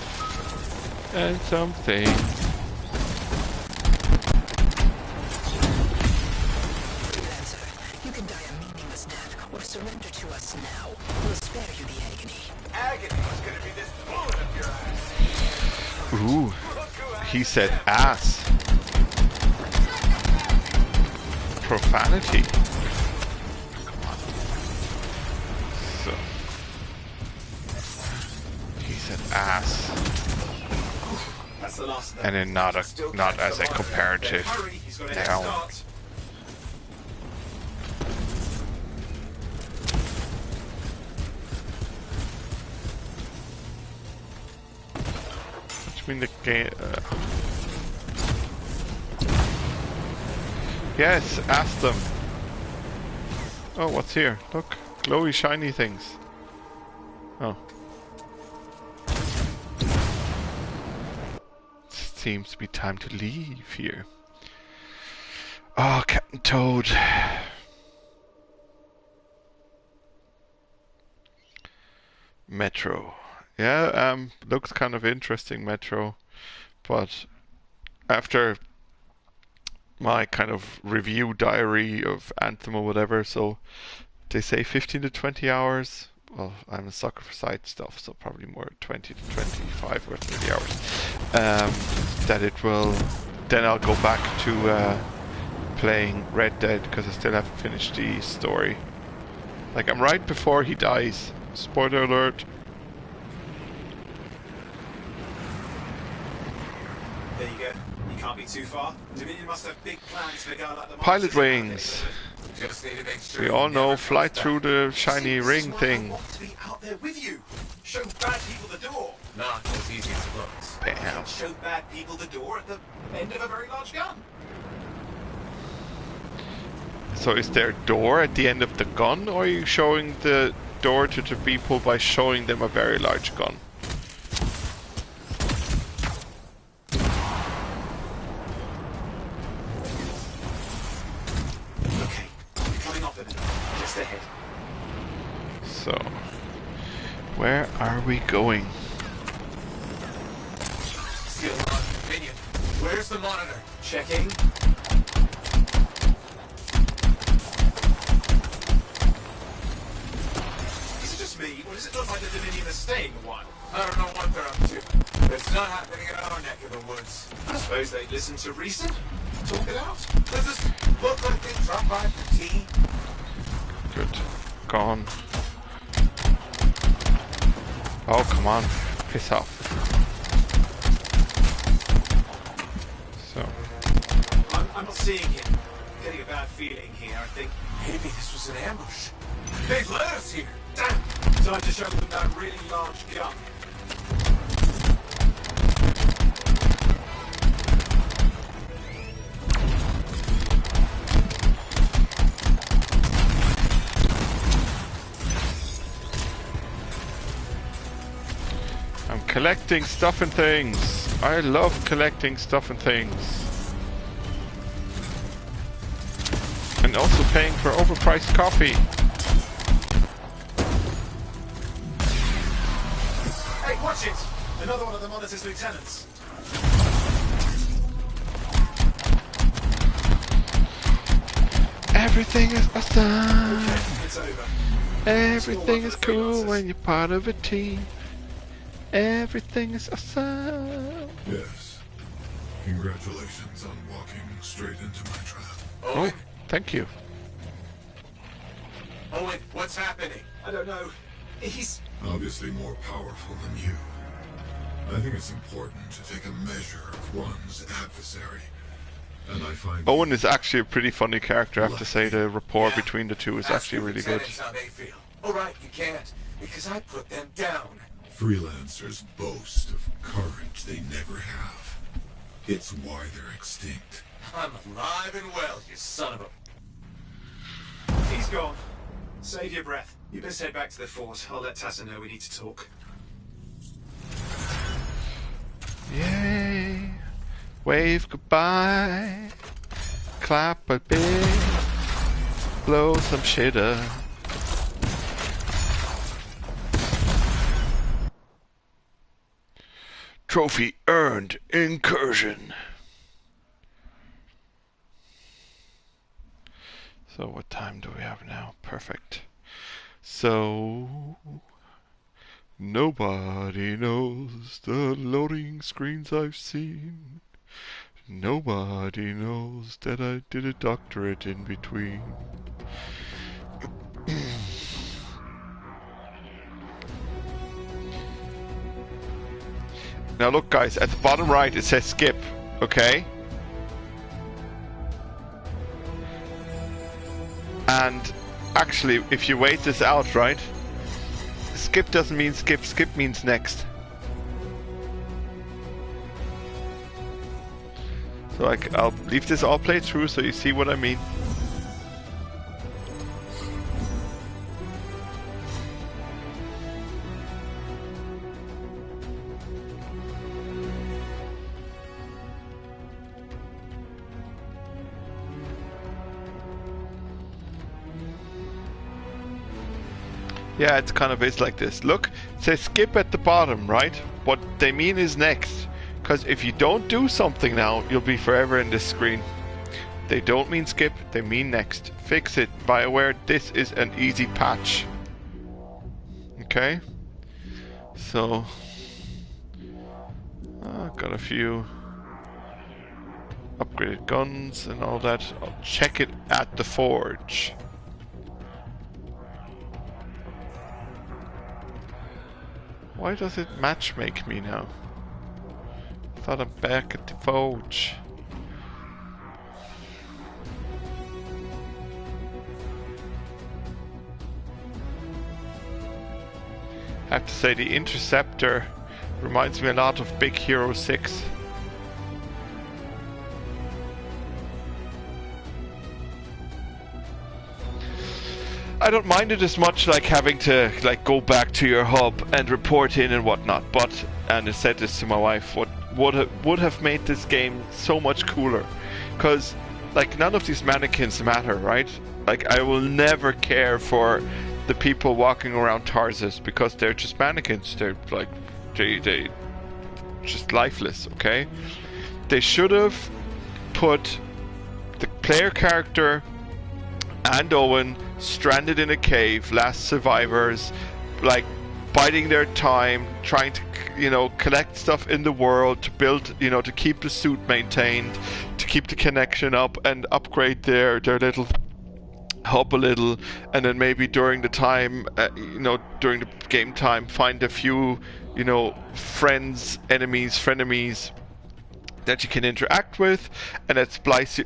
and some things. Lancer, you can die a meaningless death or surrender to us now. We'll spare you the agony. Agony is gonna be this bullet up your ass. Ooh, he said ass. Profanity. Come on. So he said ass. That's the last of them. And then not as a comparative noun. Which means the game. Yes, ask them. Oh, what's here? Look, glowy, shiny things. Oh. Seems to be time to leave here. Oh, Captain Toad. Metro. Yeah, looks kind of interesting, Metro. But after my kind of review diary of Anthem or whatever, so they say 15 to 20 hours. Well, I'm a sucker for side stuff, so probably more 20 to 25 or 30 hours. That it will, then I'll go back to playing Red Dead, because I still haven't finished the story. Like, I'm right before he dies. Spoiler alert. There you go. You can't be too far. Dominion must have big plans for a guy like the Pilot wings. We all know, fly through the shiny ring thing. I want to be out there with you. Show bad people the door. Not as easy as it looks. Bam. Show bad people the door at the end of a very large gun. So is there a door at the end of the gun, or are you showing the door to the people by showing them a very large gun? Okay, you're coming off it. Just ahead. So, where are we going? Still on. Minion, where's the monitor? Checking. Me, or does it look like the Dominion is staying a while? I don't know what they're up to, but it's not happening in our neck of the woods. I suppose they'd listen to reason, talk it out. Does this look like they dropped by for tea? Good. Gone. Oh, come on. Piss off. So. I'm not seeing him. I'm getting a bad feeling here. I think maybe this was an ambush. They've led us here. Damn! Time to show them that really large gun. I'm collecting stuff and things. I love collecting stuff and things. And also paying for overpriced coffee. Hey, watch it! Another one of the Monitor's lieutenants. Everything is awesome. Okay, it's over. Everything is cool when you're part of a team. Everything is awesome. Yes. Congratulations on walking straight into my trap. Oh, thank you. Owen, what's happening? I don't know. He's Obviously more powerful than you. I think it's important to take a measure of one's adversary. And I find Owen is actually a pretty funny character. I have to say the rapport between the two is actually really good. how they feel. All right, you can't, because I put them down. freelancers boast of courage they never have. It's why they're extinct. I'm alive and well, you son of a... He's gone. Save your breath. You best head back to the fort. I'll let Tassa know we need to talk. Yay! Wave goodbye. Clap a bit. Blow some shit up. Trophy earned. Incursion. So what time do we have now? Perfect. So nobody knows the loading screens I've seen. Nobody knows that I did a doctorate in between. Now look guys, at the bottom right it says skip, okay? And actually, if you wait this out, right? Skip doesn't mean skip, skip means next. So I'll leave this all played through so you see what I mean. Yeah, it's like this. Look, it says skip at the bottom, right? What they mean is next. Because if you don't do something now, you'll be forever in this screen. They don't mean skip, they mean next. Fix it, BioWare, this is an easy patch. Okay? So... got a few upgraded guns and all that. I'll check it at the forge. Why does it matchmake me now? I thought I'm back at the forge. I have to say the Interceptor reminds me a lot of Big Hero 6. I don't mind it as much, like having to go back to your hub and report in and whatnot, but, and I said this to my wife, what would have made this game so much cooler, because none of these mannequins matter, right? I will never care for the people walking around Tarsus because they're just mannequins. They're they just lifeless, okay? They should have put the player character and Owen stranded in a cave, last survivors, biding their time, trying to, collect stuff in the world to build, to keep the suit maintained, to keep the connection up and upgrade their little hub a little, and then maybe during the time, during the game time, find a few, friends, enemies, frenemies that you can interact with, and that splice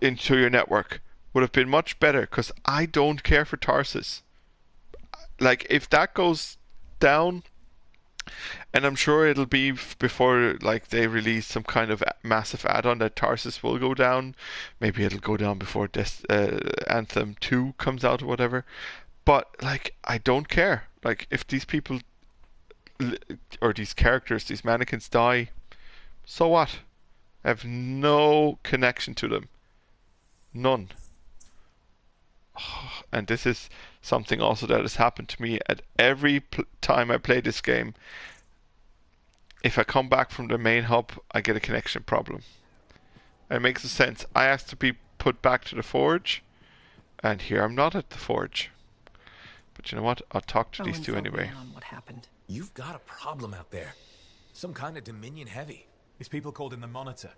into your network. Would have been much better, because I don't care for Tarsus. If that goes down, and I'm sure it'll be before they release some kind of massive add-on that Tarsus will go down. Maybe it'll go down before Anthem 2 comes out or whatever. But I don't care. If these people or these characters, these mannequins die, so what? I have no connection to them. None. And this is something also that has happened to me at every time I play this game. If I come back from the main hub, I get a connection problem. It makes sense. I asked to be put back to the forge, and here I'm not at the forge. But you know what? I'll talk to these two anyway. What happened? You've got a problem out there. Some kind of Dominion heavy. His people called him the Monitor.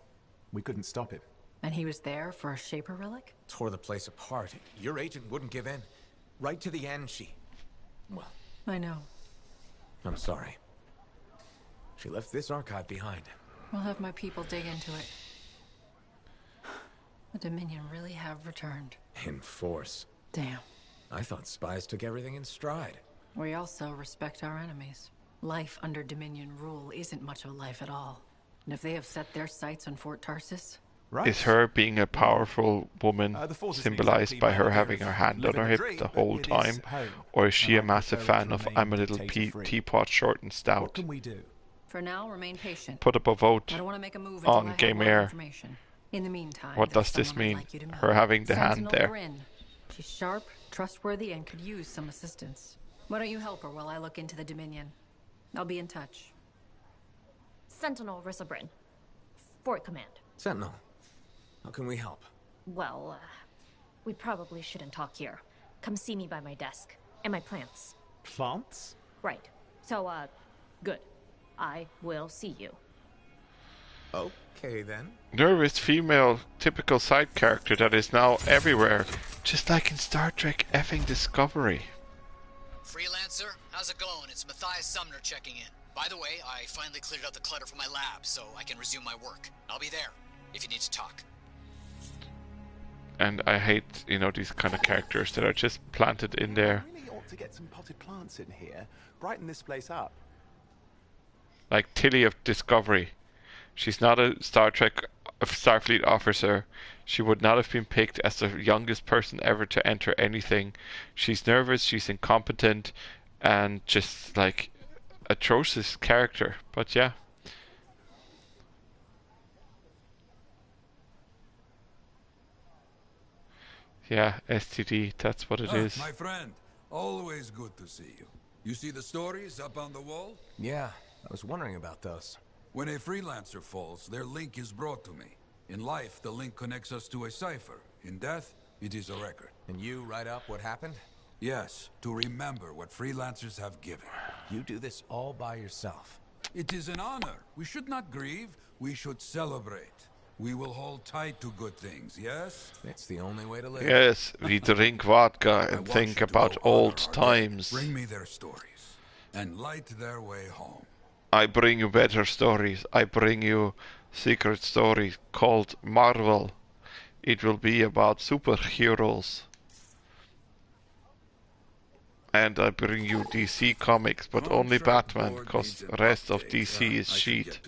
We couldn't stop him. And he was there for a Shaper relic? Tore the place apart. Your agent wouldn't give in. Right to the end, well, I know. I'm sorry. She left this archive behind. We'll have my people dig into it. The Dominion really have returned. In force. Damn. I thought spies took everything in stride. We also respect our enemies. Life under Dominion rule isn't much of a life at all. And if they have set their sights on Fort Tarsis... Right. Is her being a powerful woman symbolized by her having her hand on her hip the whole time? Or is she a massive fan of I'm a little teapot, short and stout? What can we do? For now, remain patient. Put up a vote I don't want to make a move on until I have more GamEir. information. In the meantime, What does there's this someone I'd mean? like you to meet. Her having the hand Sentinel there. Bryn. She's sharp, trustworthy, and could use some assistance. Why don't you help her while I look into the Dominion? I'll be in touch. Sentinel Rissa Bryn. Fort Command. Sentinel, how can we help? Well, we probably shouldn't talk here. Come see me by my desk. And my plants. Plants? Right. So, good. I will see you. Okay, then. Nervous female typical side character that is now everywhere. Just like in Star Trek effing Discovery. Freelancer, how's it going? It's Matthias Sumner checking in. By the way, I finally cleared out the clutter from my lab, so I can resume my work. I'll be there, if you need to talk. And I hate, these kind of characters that are just planted in there. We really ought to get some potted plants in here. Brighten this place up. Like Tilly of Discovery. She's not a Starfleet officer. She would not have been picked as the youngest person ever to enter anything. She's nervous, she's incompetent, and just like atrocious character. But yeah. Yeah, STD, that's what it is. My friend, always good to see you. You see the stories up on the wall? Yeah, I was wondering about those. When a freelancer falls, their link is brought to me. In life, the link connects us to a cipher. In death, it is a record. And you write up what happened? Yes, to remember what freelancers have given. You do this all by yourself. It is an honor. We should not grieve. We should celebrate. We will hold tight to good things, yes? It's the only way to live. Yes, we drink vodka and think about old times. Bring me their stories and light their way home. I bring you better stories. I bring you secret stories called Marvel. It will be about superheroes. And I bring you DC comics, but only Batman, because the rest of DC is shit.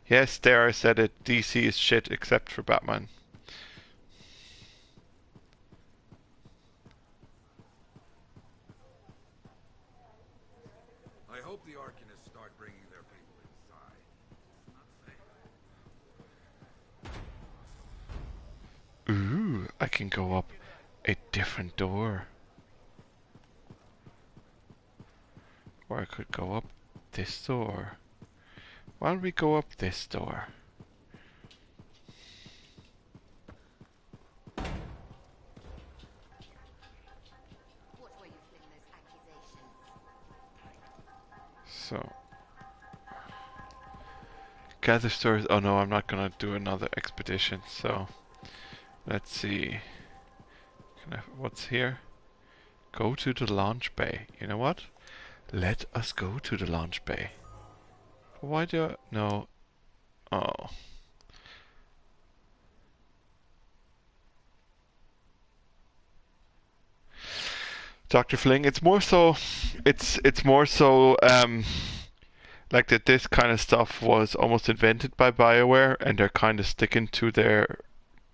Yes, there I said it. DC is shit except for Batman. I hope the Arcanists start bringing their people inside. Ooh, I can go up a different door. Or I could go up this door. Why don't we go up this door? So, gather stories. Oh no, I'm not gonna do another expedition. So, let's see. What's here? Go to the launch bay. You know what? Let us go to the launch bay. Why do I... No. Oh. Dr. Fling, it's more so... It's more so... like that this kind of stuff was almost invented by BioWare and they're kind of sticking to their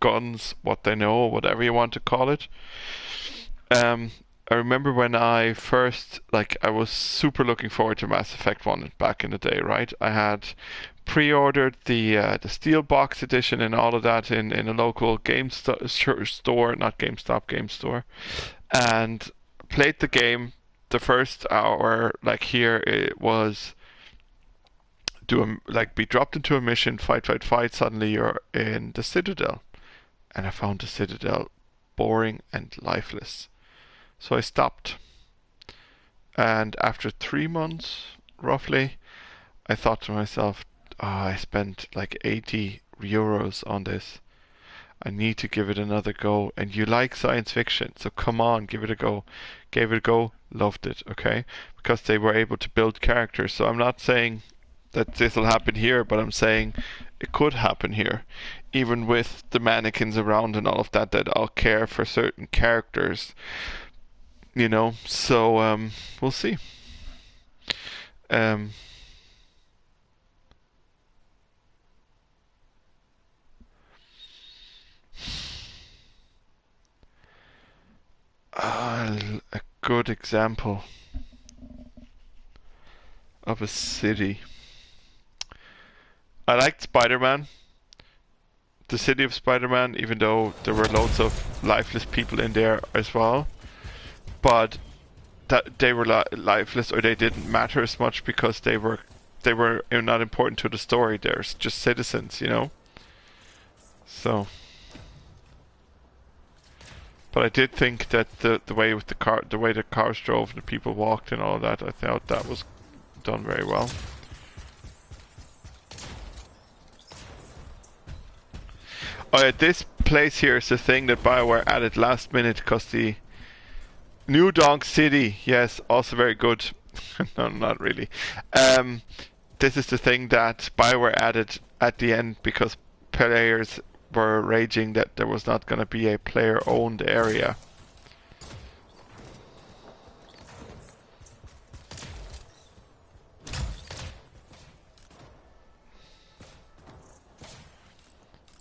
guns, what they know, whatever you want to call it. I remember when I first, I was super looking forward to Mass Effect 1 back in the day, right? I had pre-ordered the Steelbox edition and all of that in a local game store, not GameStop, game store, and played the game. The first hour, here, it was be dropped into a mission, fight, suddenly you're in the Citadel. And I found the Citadel boring and lifeless. So I stopped. And after 3 months, roughly, I thought to myself, oh, I spent like 80 euros on this. I need to give it another go. And you like science fiction, so come on, give it a go. Gave it a go, loved it, okay? Because they were able to build characters. So I'm not saying that this will happen here, but I'm saying it could happen here. Even with the mannequins around and all of that, that I'll care for certain characters, you know? So, we'll see. A good example of a city. I liked Spider-Man, the city of Spider-Man, even though there were loads of lifeless people in there as well. But that they were lifeless, or they didn't matter as much because they were not important to the story. They're just citizens, you know. So, but I did think that the way with the way the cars drove and the people walked and all that, I thought that was done very well. Oh yeah, this place here is the thing that BioWare added last minute because the New Donk City, yes, also very good. No, not really. This is the thing that BioWare added at the end because players were raging that there was not going to be a player-owned area.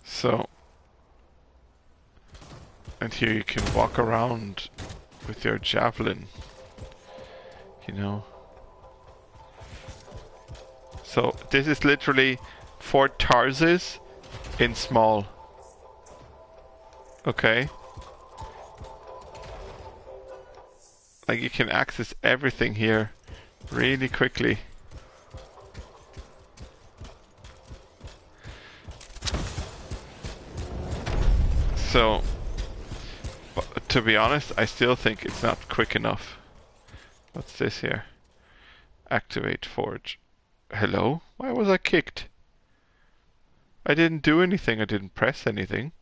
So, and here you can walk around with your javelin, you know. So this is literally Fort Tarsis in small. Okay. Like you can access everything here really quickly. So, to be honest, I still think it's not quick enough. What's this here? Activate forge. Hello? Why was I kicked? I didn't do anything, I didn't press anything.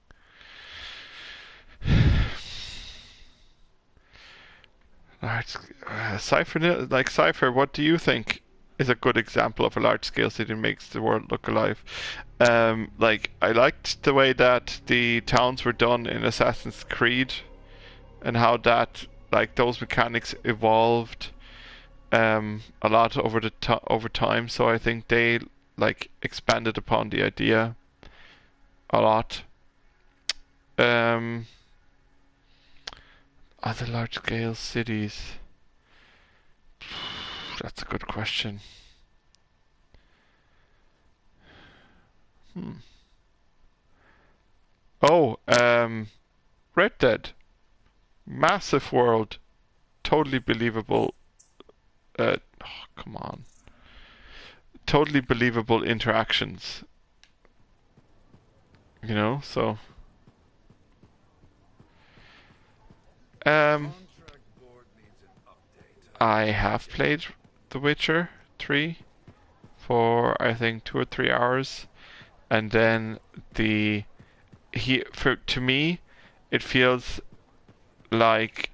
Cypher, what do you think is a good example of a large-scale city that makes the world look alive? Like, I liked the way that the towns were done in Assassin's Creed and how that, like, those mechanics evolved a lot over time. So I think they like expanded upon the idea a lot. Other large-scale cities. That's a good question. Oh, Red Dead. Massive world. Totally believable. Oh, come on. Totally believable interactions. You know, so. I have played The Witcher 3 for I think 2 or 3 hours, and then to me it feels like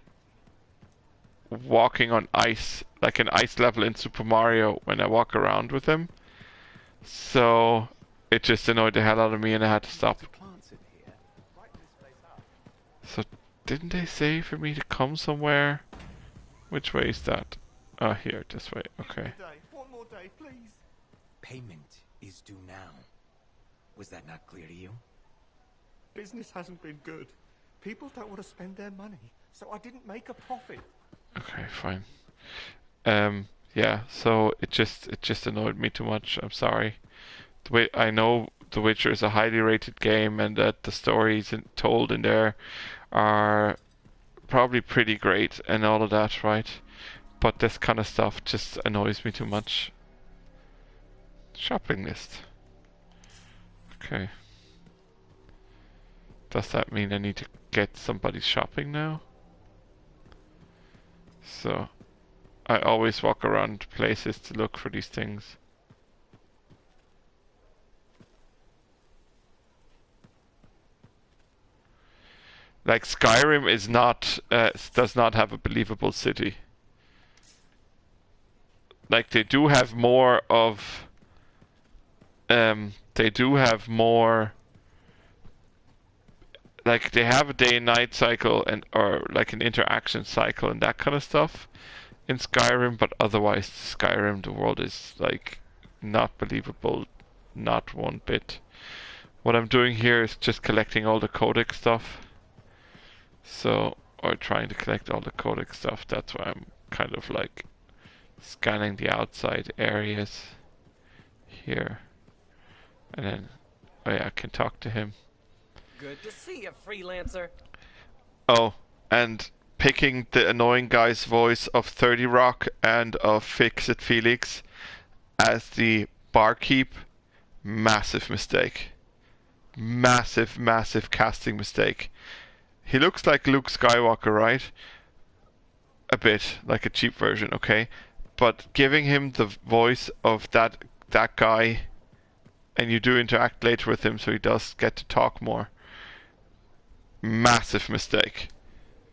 walking on ice, like an ice level in Super Mario when I walk around with him. So it just annoyed the hell out of me and I had to stop. So didn't they say for me to come somewhere? Which way is that? Oh, here, this way. Okay. One more day, please. Payment is due now. Was that not clear to you? Business hasn't been good. People don't want to spend their money, so I didn't make a profit. Okay, fine. Yeah, so it just annoyed me too much. I'm sorry. The way I know The Witcher is a highly rated game and that the stories told in there are probably pretty great and all of that, right? But this kind of stuff just annoys me too much. Shopping list. Okay. Does that mean I need to get somebody shopping now? So, I always walk around places to look for these things. Like Skyrim is not does not have a believable city. Like they do have more of they do have more, like they have a day and night cycle and or like an interaction cycle and that kind of stuff in Skyrim, but otherwise Skyrim, the world is like not believable, not one bit. What I'm doing here is just collecting all the codex stuff. So, or trying to collect all the codex stuff. That's why I'm kind of like scanning the outside areas here. And then, oh yeah, I can talk to him. Good to see you, freelancer. Oh, and picking the annoying guy's voice of 30 Rock and of Fix It Felix as the barkeep, massive mistake. Massive, massive casting mistake. He looks like Luke Skywalker, right? A bit, like a cheap version, okay? But giving him the voice of that guy, and you do interact later with him, so he does get to talk more. Massive mistake.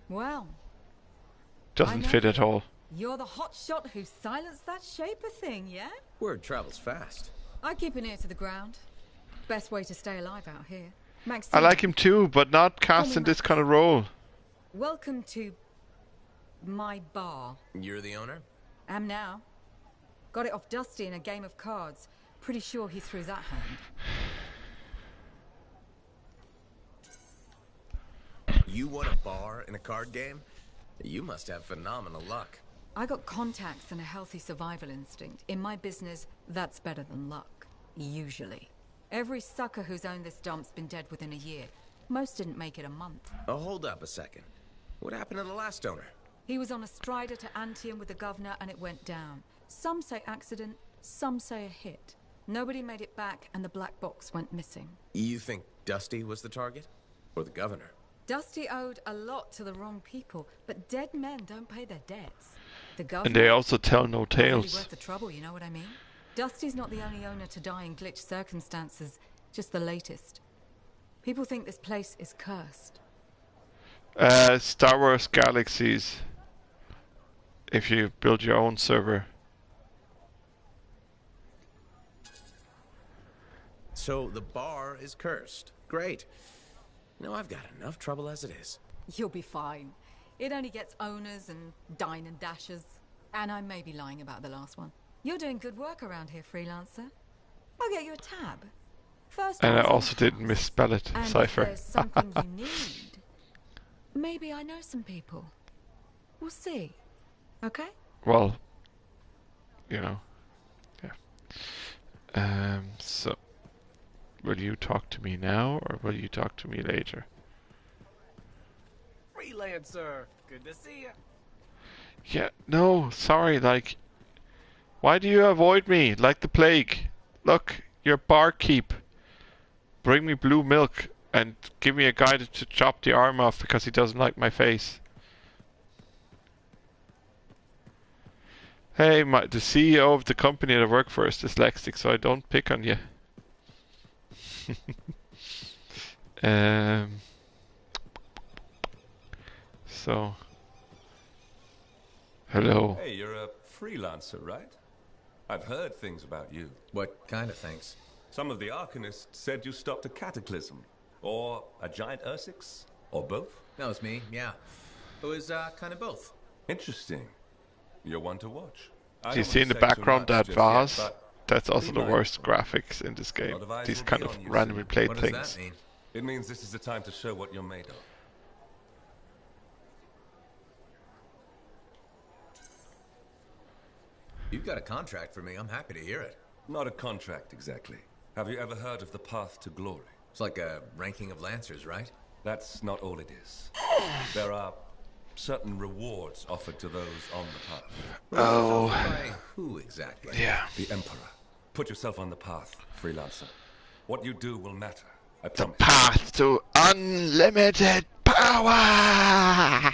Well, Doesn't fit at all. You're the hotshot who silenced that shaper thing, yeah? Word travels fast. I keep an ear to the ground. Best way to stay alive out here. I like him too, but not cast in this kind of role. Welcome to my bar. You're the owner? Am now. Got it off Dusty in a game of cards. Pretty sure he threw that hand. You won a bar in a card game? You must have phenomenal luck. I got contacts and a healthy survival instinct. In my business, that's better than luck. Usually. Every sucker who's owned this dump's been dead within a year. Most didn't make it a month. Oh, hold up a second. What happened to the last owner? He was on a strider to Anthem with the governor and it went down. Some say accident, some say a hit. Nobody made it back and the black box went missing. You think Dusty was the target? Or the governor? Dusty owed a lot to the wrong people, but dead men don't pay their debts. The governor... And they also tell no Not really tales. worth the trouble, you know what I mean? Dusty's not the only owner to die in glitch circumstances, just the latest. People think this place is cursed. Star Wars Galaxies. If you build your own server. So the bar is cursed. Great. You know, I've got enough trouble as it is. You'll be fine. It only gets owners and dine and dashers. And I may be lying about the last one. You're doing good work around here, freelancer. I'll get you a tab. First, And I also didn't misspell it, and Cypher. if there's something you need, maybe I know some people. We'll see. Okay? Well, you know, yeah. So, will you talk to me now, or will you talk to me later? Freelancer, good to see you. Yeah, no, sorry, like, why do you avoid me like the plague? Look, you're barkeep. Bring me blue milk and give me a guy to chop the arm off because he doesn't like my face. Hey, the CEO of the company that I work for is dyslexic, so I don't pick on you. So, hello. Hey, you're a freelancer, right? I've heard things about you. What kind of things? Some of the Arcanists said you stopped a cataclysm, or a giant Ursix, or both. That was me, yeah. It was kind of both. Interesting. You're one to watch. Do you see in the background that vase? That's also the worst graphics in this game. These kind of randomly played What things. does that mean? It means this is the time to show what you're made of. You've got a contract for me. I'm happy to hear it. Not a contract, exactly. Have you ever heard of the Path to Glory? It's like a ranking of Lancers, right? That's not all it is. There are certain rewards offered to those on the path. Oh. By who exactly? Yeah. The Emperor. Put yourself on the path, freelancer. What you do will matter. I The promise. path to unlimited power!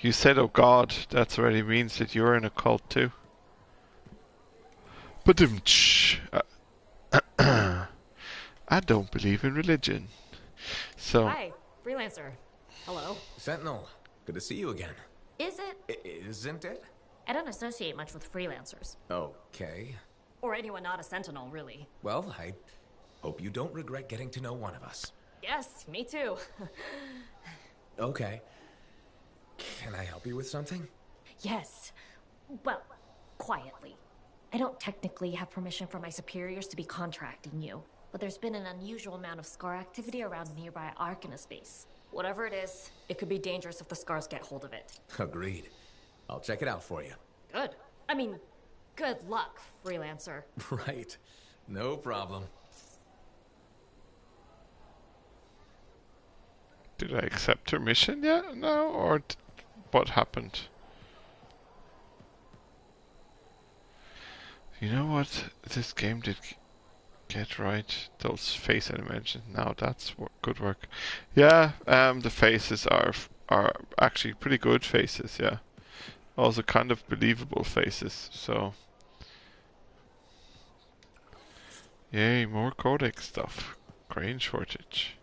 You said, "Oh God," that already means that you're in a cult too. But I don't believe in religion. So. Hi, freelancer. Hello. Sentinel, good to see you again. Is it? Isn't it? I don't associate much with freelancers. Okay. Or anyone not a sentinel, really. Well, I hope you don't regret getting to know one of us. Yes, me too. Okay. Can I help you with something? Yes. Well, quietly. I don't technically have permission from my superiors to be contracting you, but there's been an unusual amount of Scar activity around nearby Arcanus base. Whatever it is, it could be dangerous if the Scars get hold of it. Agreed. I'll check it out for you. Good. I mean, good luck, freelancer. Right. No problem. Did I accept her mission yet? No? Or what happened? You know what this game did get right? Those face animations. Now that's good work. Yeah, the faces are actually pretty good faces, yeah. Also kind of believable faces, so... Yay, more codex stuff. Grain shortage.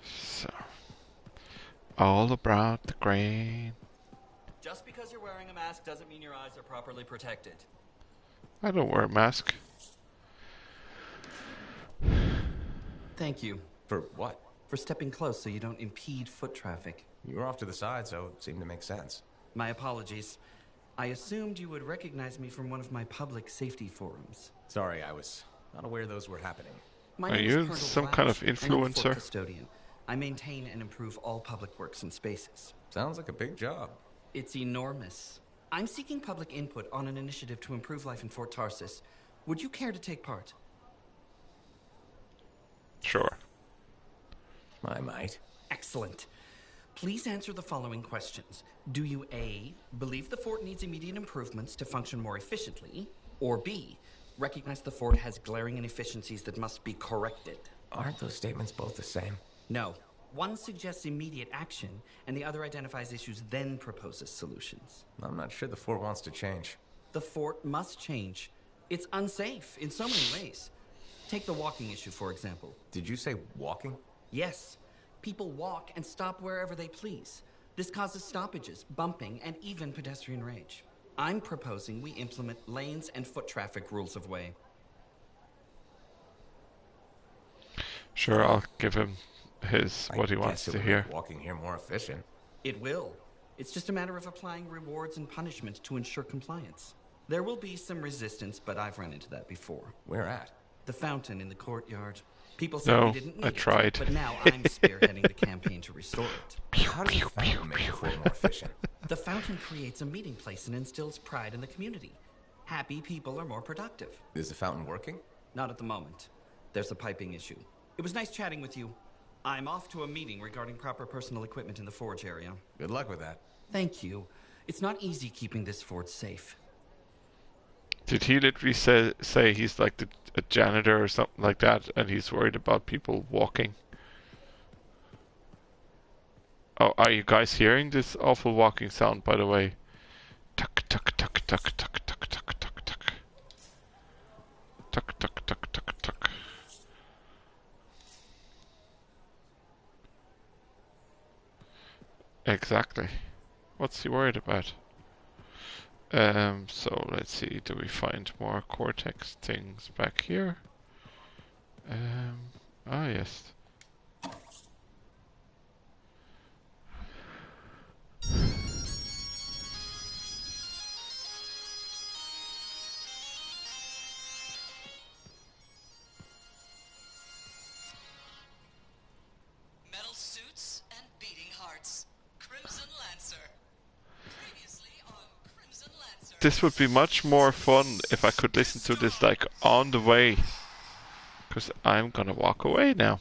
So... all about the grain. Just because you're wearing a mask doesn't mean your eyes are properly protected. I don't wear a mask. Thank you. For what? For stepping close so you don't impede foot traffic. You were off to the side, so it seemed to make sense. My apologies. I assumed you would recognize me from one of my public safety forums. Sorry, I was not aware those were happening. My Are name is you Colonel some Flash, kind of and I'm the influencer? fort custodian. I maintain and improve all public works and spaces. Sounds like a big job. It's enormous. I'm seeking public input on an initiative to improve life in Fort Tarsis. Would you care to take part? Sure. I might. Excellent. Please answer the following questions. Do you A, believe the fort needs immediate improvements to function more efficiently? Or B, recognize the fort has glaring inefficiencies that must be corrected? Aren't those statements both the same? No. One suggests immediate action, and the other identifies issues, then proposes solutions. I'm not sure the fort wants to change. The fort must change. It's unsafe in so many ways. Take the walking issue, for example. Did you say walking? Yes. People walk and stop wherever they please. This causes stoppages, bumping, and even pedestrian rage. I'm proposing we implement lanes and foot traffic rules of way. Sure, I'll give him what he wants to hear. Make walking here more efficient. It will. It's just a matter of applying rewards and punishment to ensure compliance. There will be some resistance, but I've run into that before. Where at? The fountain in the courtyard. People said we didn't need I tried. it, but now I'm spearheading the campaign to restore it. How does the fountain make the fort more efficient? The fountain creates a meeting place and instills pride in the community. Happy people are more productive. Is the fountain working? Not at the moment. There's a piping issue. It was nice chatting with you. I'm off to a meeting regarding proper personal equipment in the forge area. Good luck with that. Thank you. It's not easy keeping this forge safe. Did he literally say he's like a janitor or something like that, and he's worried about people walking? Oh, are you guys hearing this awful walking sound, by the way? Tuck, tuck, tuck, tuck, tuck, tuck, tuck, tuck, tuck. Tuck, tuck, tuck, tuck, tuck. Exactly. What's he worried about? So let's see, do we find more Cortex things back here? Yes. Metal suits and beating hearts. Crimson Lancer. Previously on Crimson Lancer. This would be much more fun if I could listen to this like on the way. Because I'm gonna walk away now.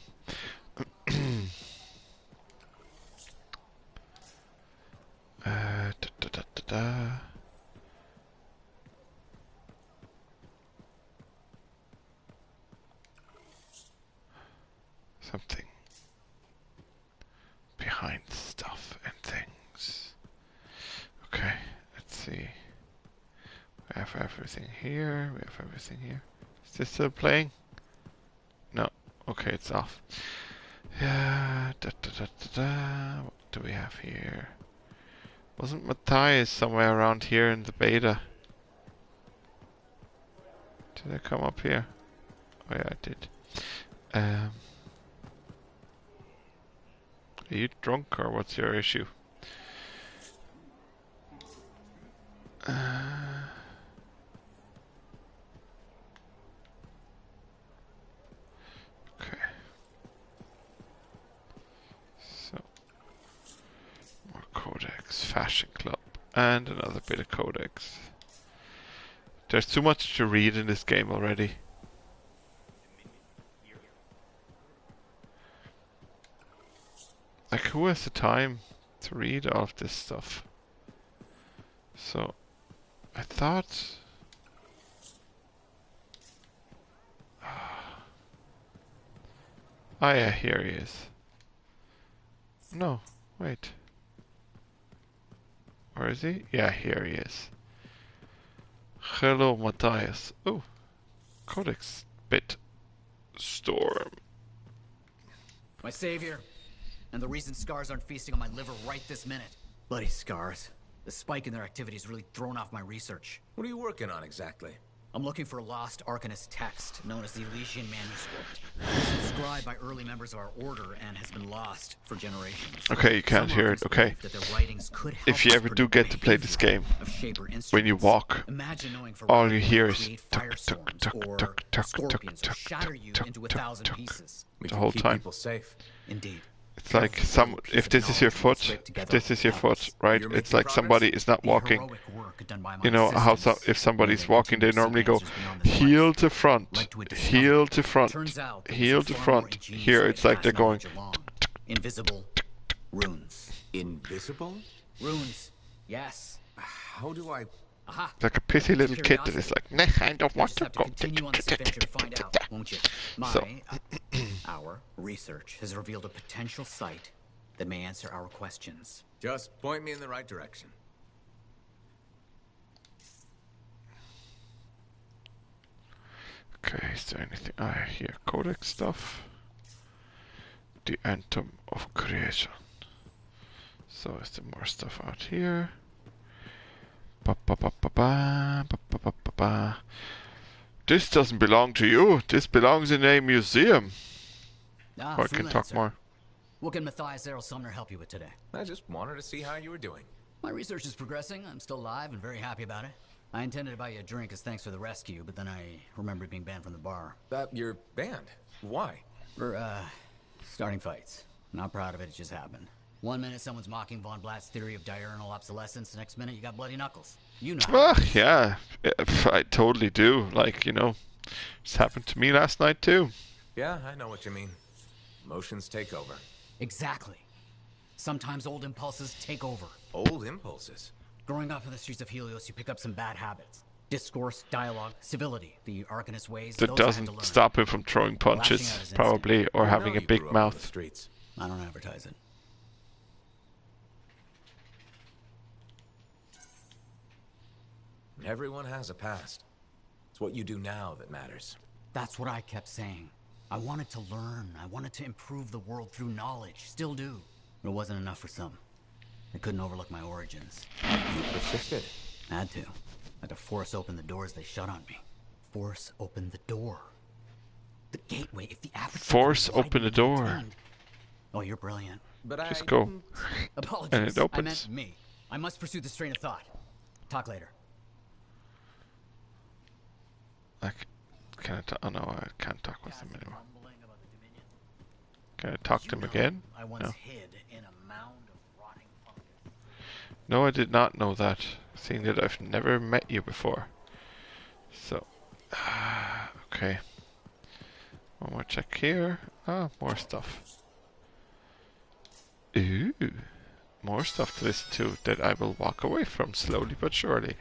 Da, da, da, da. Something behind stuff and things. We have everything here. We have everything here. Is this still playing? No. Okay, it's off. Yeah. What do we have here? Wasn't Matthias somewhere around here in the beta? Did I come up here? Oh yeah, I did. Are you drunk or what's your issue? Okay. So, more codex, fashion club, and another bit of codex. There's too much to read in this game already. Like, who has the time to read all of this stuff? So, I thought... Oh yeah, here he is. No, wait. Where is he? Yeah, here he is. Hello, Matthias. Oh, Codex Bit Storm. My savior. And the reason scars aren't feasting on my liver right this minute. Bloody scars. The spike in their activity has really thrown off my research. What are you working on exactly? I'm looking for a lost Arcanist text known as the Elysian Manuscript. It was inscribed by early members of our order and has been lost for generations. Okay, you can't hear it. Okay. If you ever do get to play this game, when you walk, all you hear is tuck, tuck, tuck, tuck, tuck, tuck, tuck, tuck, tuck, the whole time. Indeed. It's like if this is your foot, right? It's like somebody is not walking. You know how if somebody's walking, they normally go heel to front, heel to front, heel to front. Here, it's like they're going. Invisible runes. Invisible runes. Yes. How do I? Aha. Like a pissy little kid that is like, nah, I don't want to go. So, our research has revealed a potential site that may answer our questions. Just point me in the right direction. Okay, is there anything? I hear codex stuff. The Anthem of Creation. So is there more stuff out here? This doesn't belong to you. This belongs in a museum. Ah, I can talk more. What can Matthias Errol Sumner help you with today? I just wanted to see how you were doing. My research is progressing. I'm still alive and very happy about it. I intended to buy you a drink as thanks for the rescue, but then I remembered being banned from the bar. You're banned? Why? For, starting fights. Not proud of it, it just happened. 1 minute someone's mocking Von Blatt's theory of diurnal obsolescence, next minute you got bloody knuckles. You know. Yeah, I totally do. Like, you know, this happened to me last night too. Yeah, I know what you mean. Emotions take over. Exactly. Sometimes old impulses take over. Old impulses? Growing up in the streets of Helios, you pick up some bad habits. Discourse, dialogue, civility, the Arcanist ways. That doesn't stop him from throwing punches, probably, or having a big mouth. I don't advertise it. Everyone has a past. It's what you do now that matters. That's what I kept saying. I wanted to learn. I wanted to improve the world through knowledge. Still do. But it wasn't enough for some. I couldn't overlook my origins. You persisted. Had to. Had to force open the doors they shut on me. Force open the door. The gateway, if the aperture... Force open the door. Maintained. Oh, you're brilliant. But just go. Apologies. And it opens. I meant me. I must pursue this train of thought. Talk later. Can I talk? Oh no, I can't talk with him anymore. Can I talk to him again? No. No, I did not know that. Seeing that I've never met you before. So, okay. One more check here. Ah, more stuff. Ooh, more stuff to listen to that I will walk away from slowly but surely.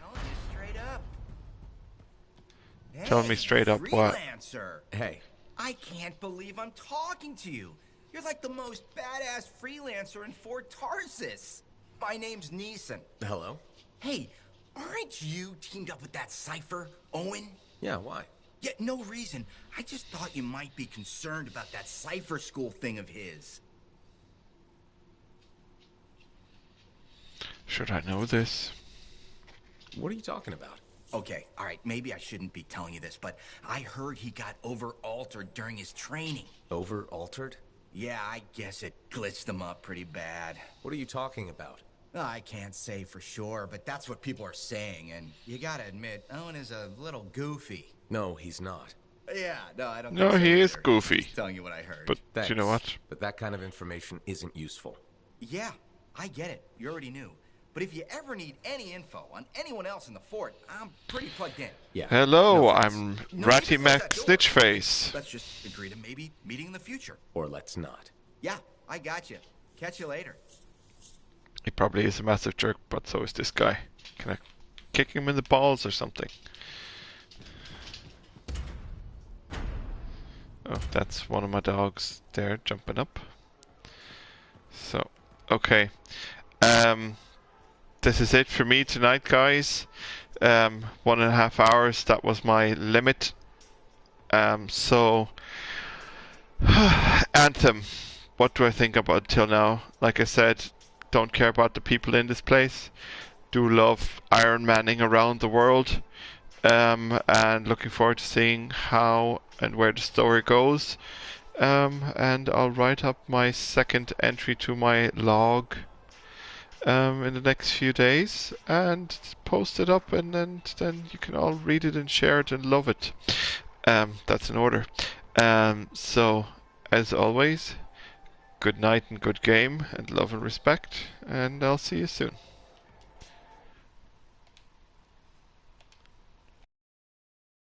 Tell me straight up what? Hey. I can't believe I'm talking to you. You're like the most badass freelancer in Fort Tarsis. My name's Neeson. Hello. Hey, Aren't you teamed up with that cipher, Owen? Yeah, why? Yeah, no reason. I just thought you might be concerned about that cipher school thing of his. Should I know this? What are you talking about? Okay, all right, maybe I shouldn't be telling you this, but I heard he got over-altered during his training. Over-altered? Yeah, I guess it glitched him up pretty bad. What are you talking about? I can't say for sure, but that's what people are saying, and you gotta admit, Owen is a little goofy. No, he's not. Yeah, no, I don't No, think so he is either. goofy. Just telling you what I heard. But Thanks, you know what? But that kind of information isn't useful. Yeah, I get it. You already knew. But if you ever need any info on anyone else in the fort, I'm pretty plugged in. Yeah. Hello, No I'm No Ratty need to close Mac that door. Stitchface. Let's just agree to maybe meeting in the future. Or let's not. Yeah, I got you. Catch you later. He probably is a massive jerk, but so is this guy. Can I kick him in the balls or something? Oh, that's one of my dogs there jumping up. So, okay. This is it for me tonight, guys. 1.5 hours, that was my limit. So, Anthem. What do I think about till now? Like I said, don't care about the people in this place. Do love Iron Manning around the world. And looking forward to seeing how and where the story goes. And I'll write up my second entry to my log in the next few days and post it up, and then you can all read it and share it and love it. That's in order. So, as always, good night and good game and love and respect, and I'll see you soon.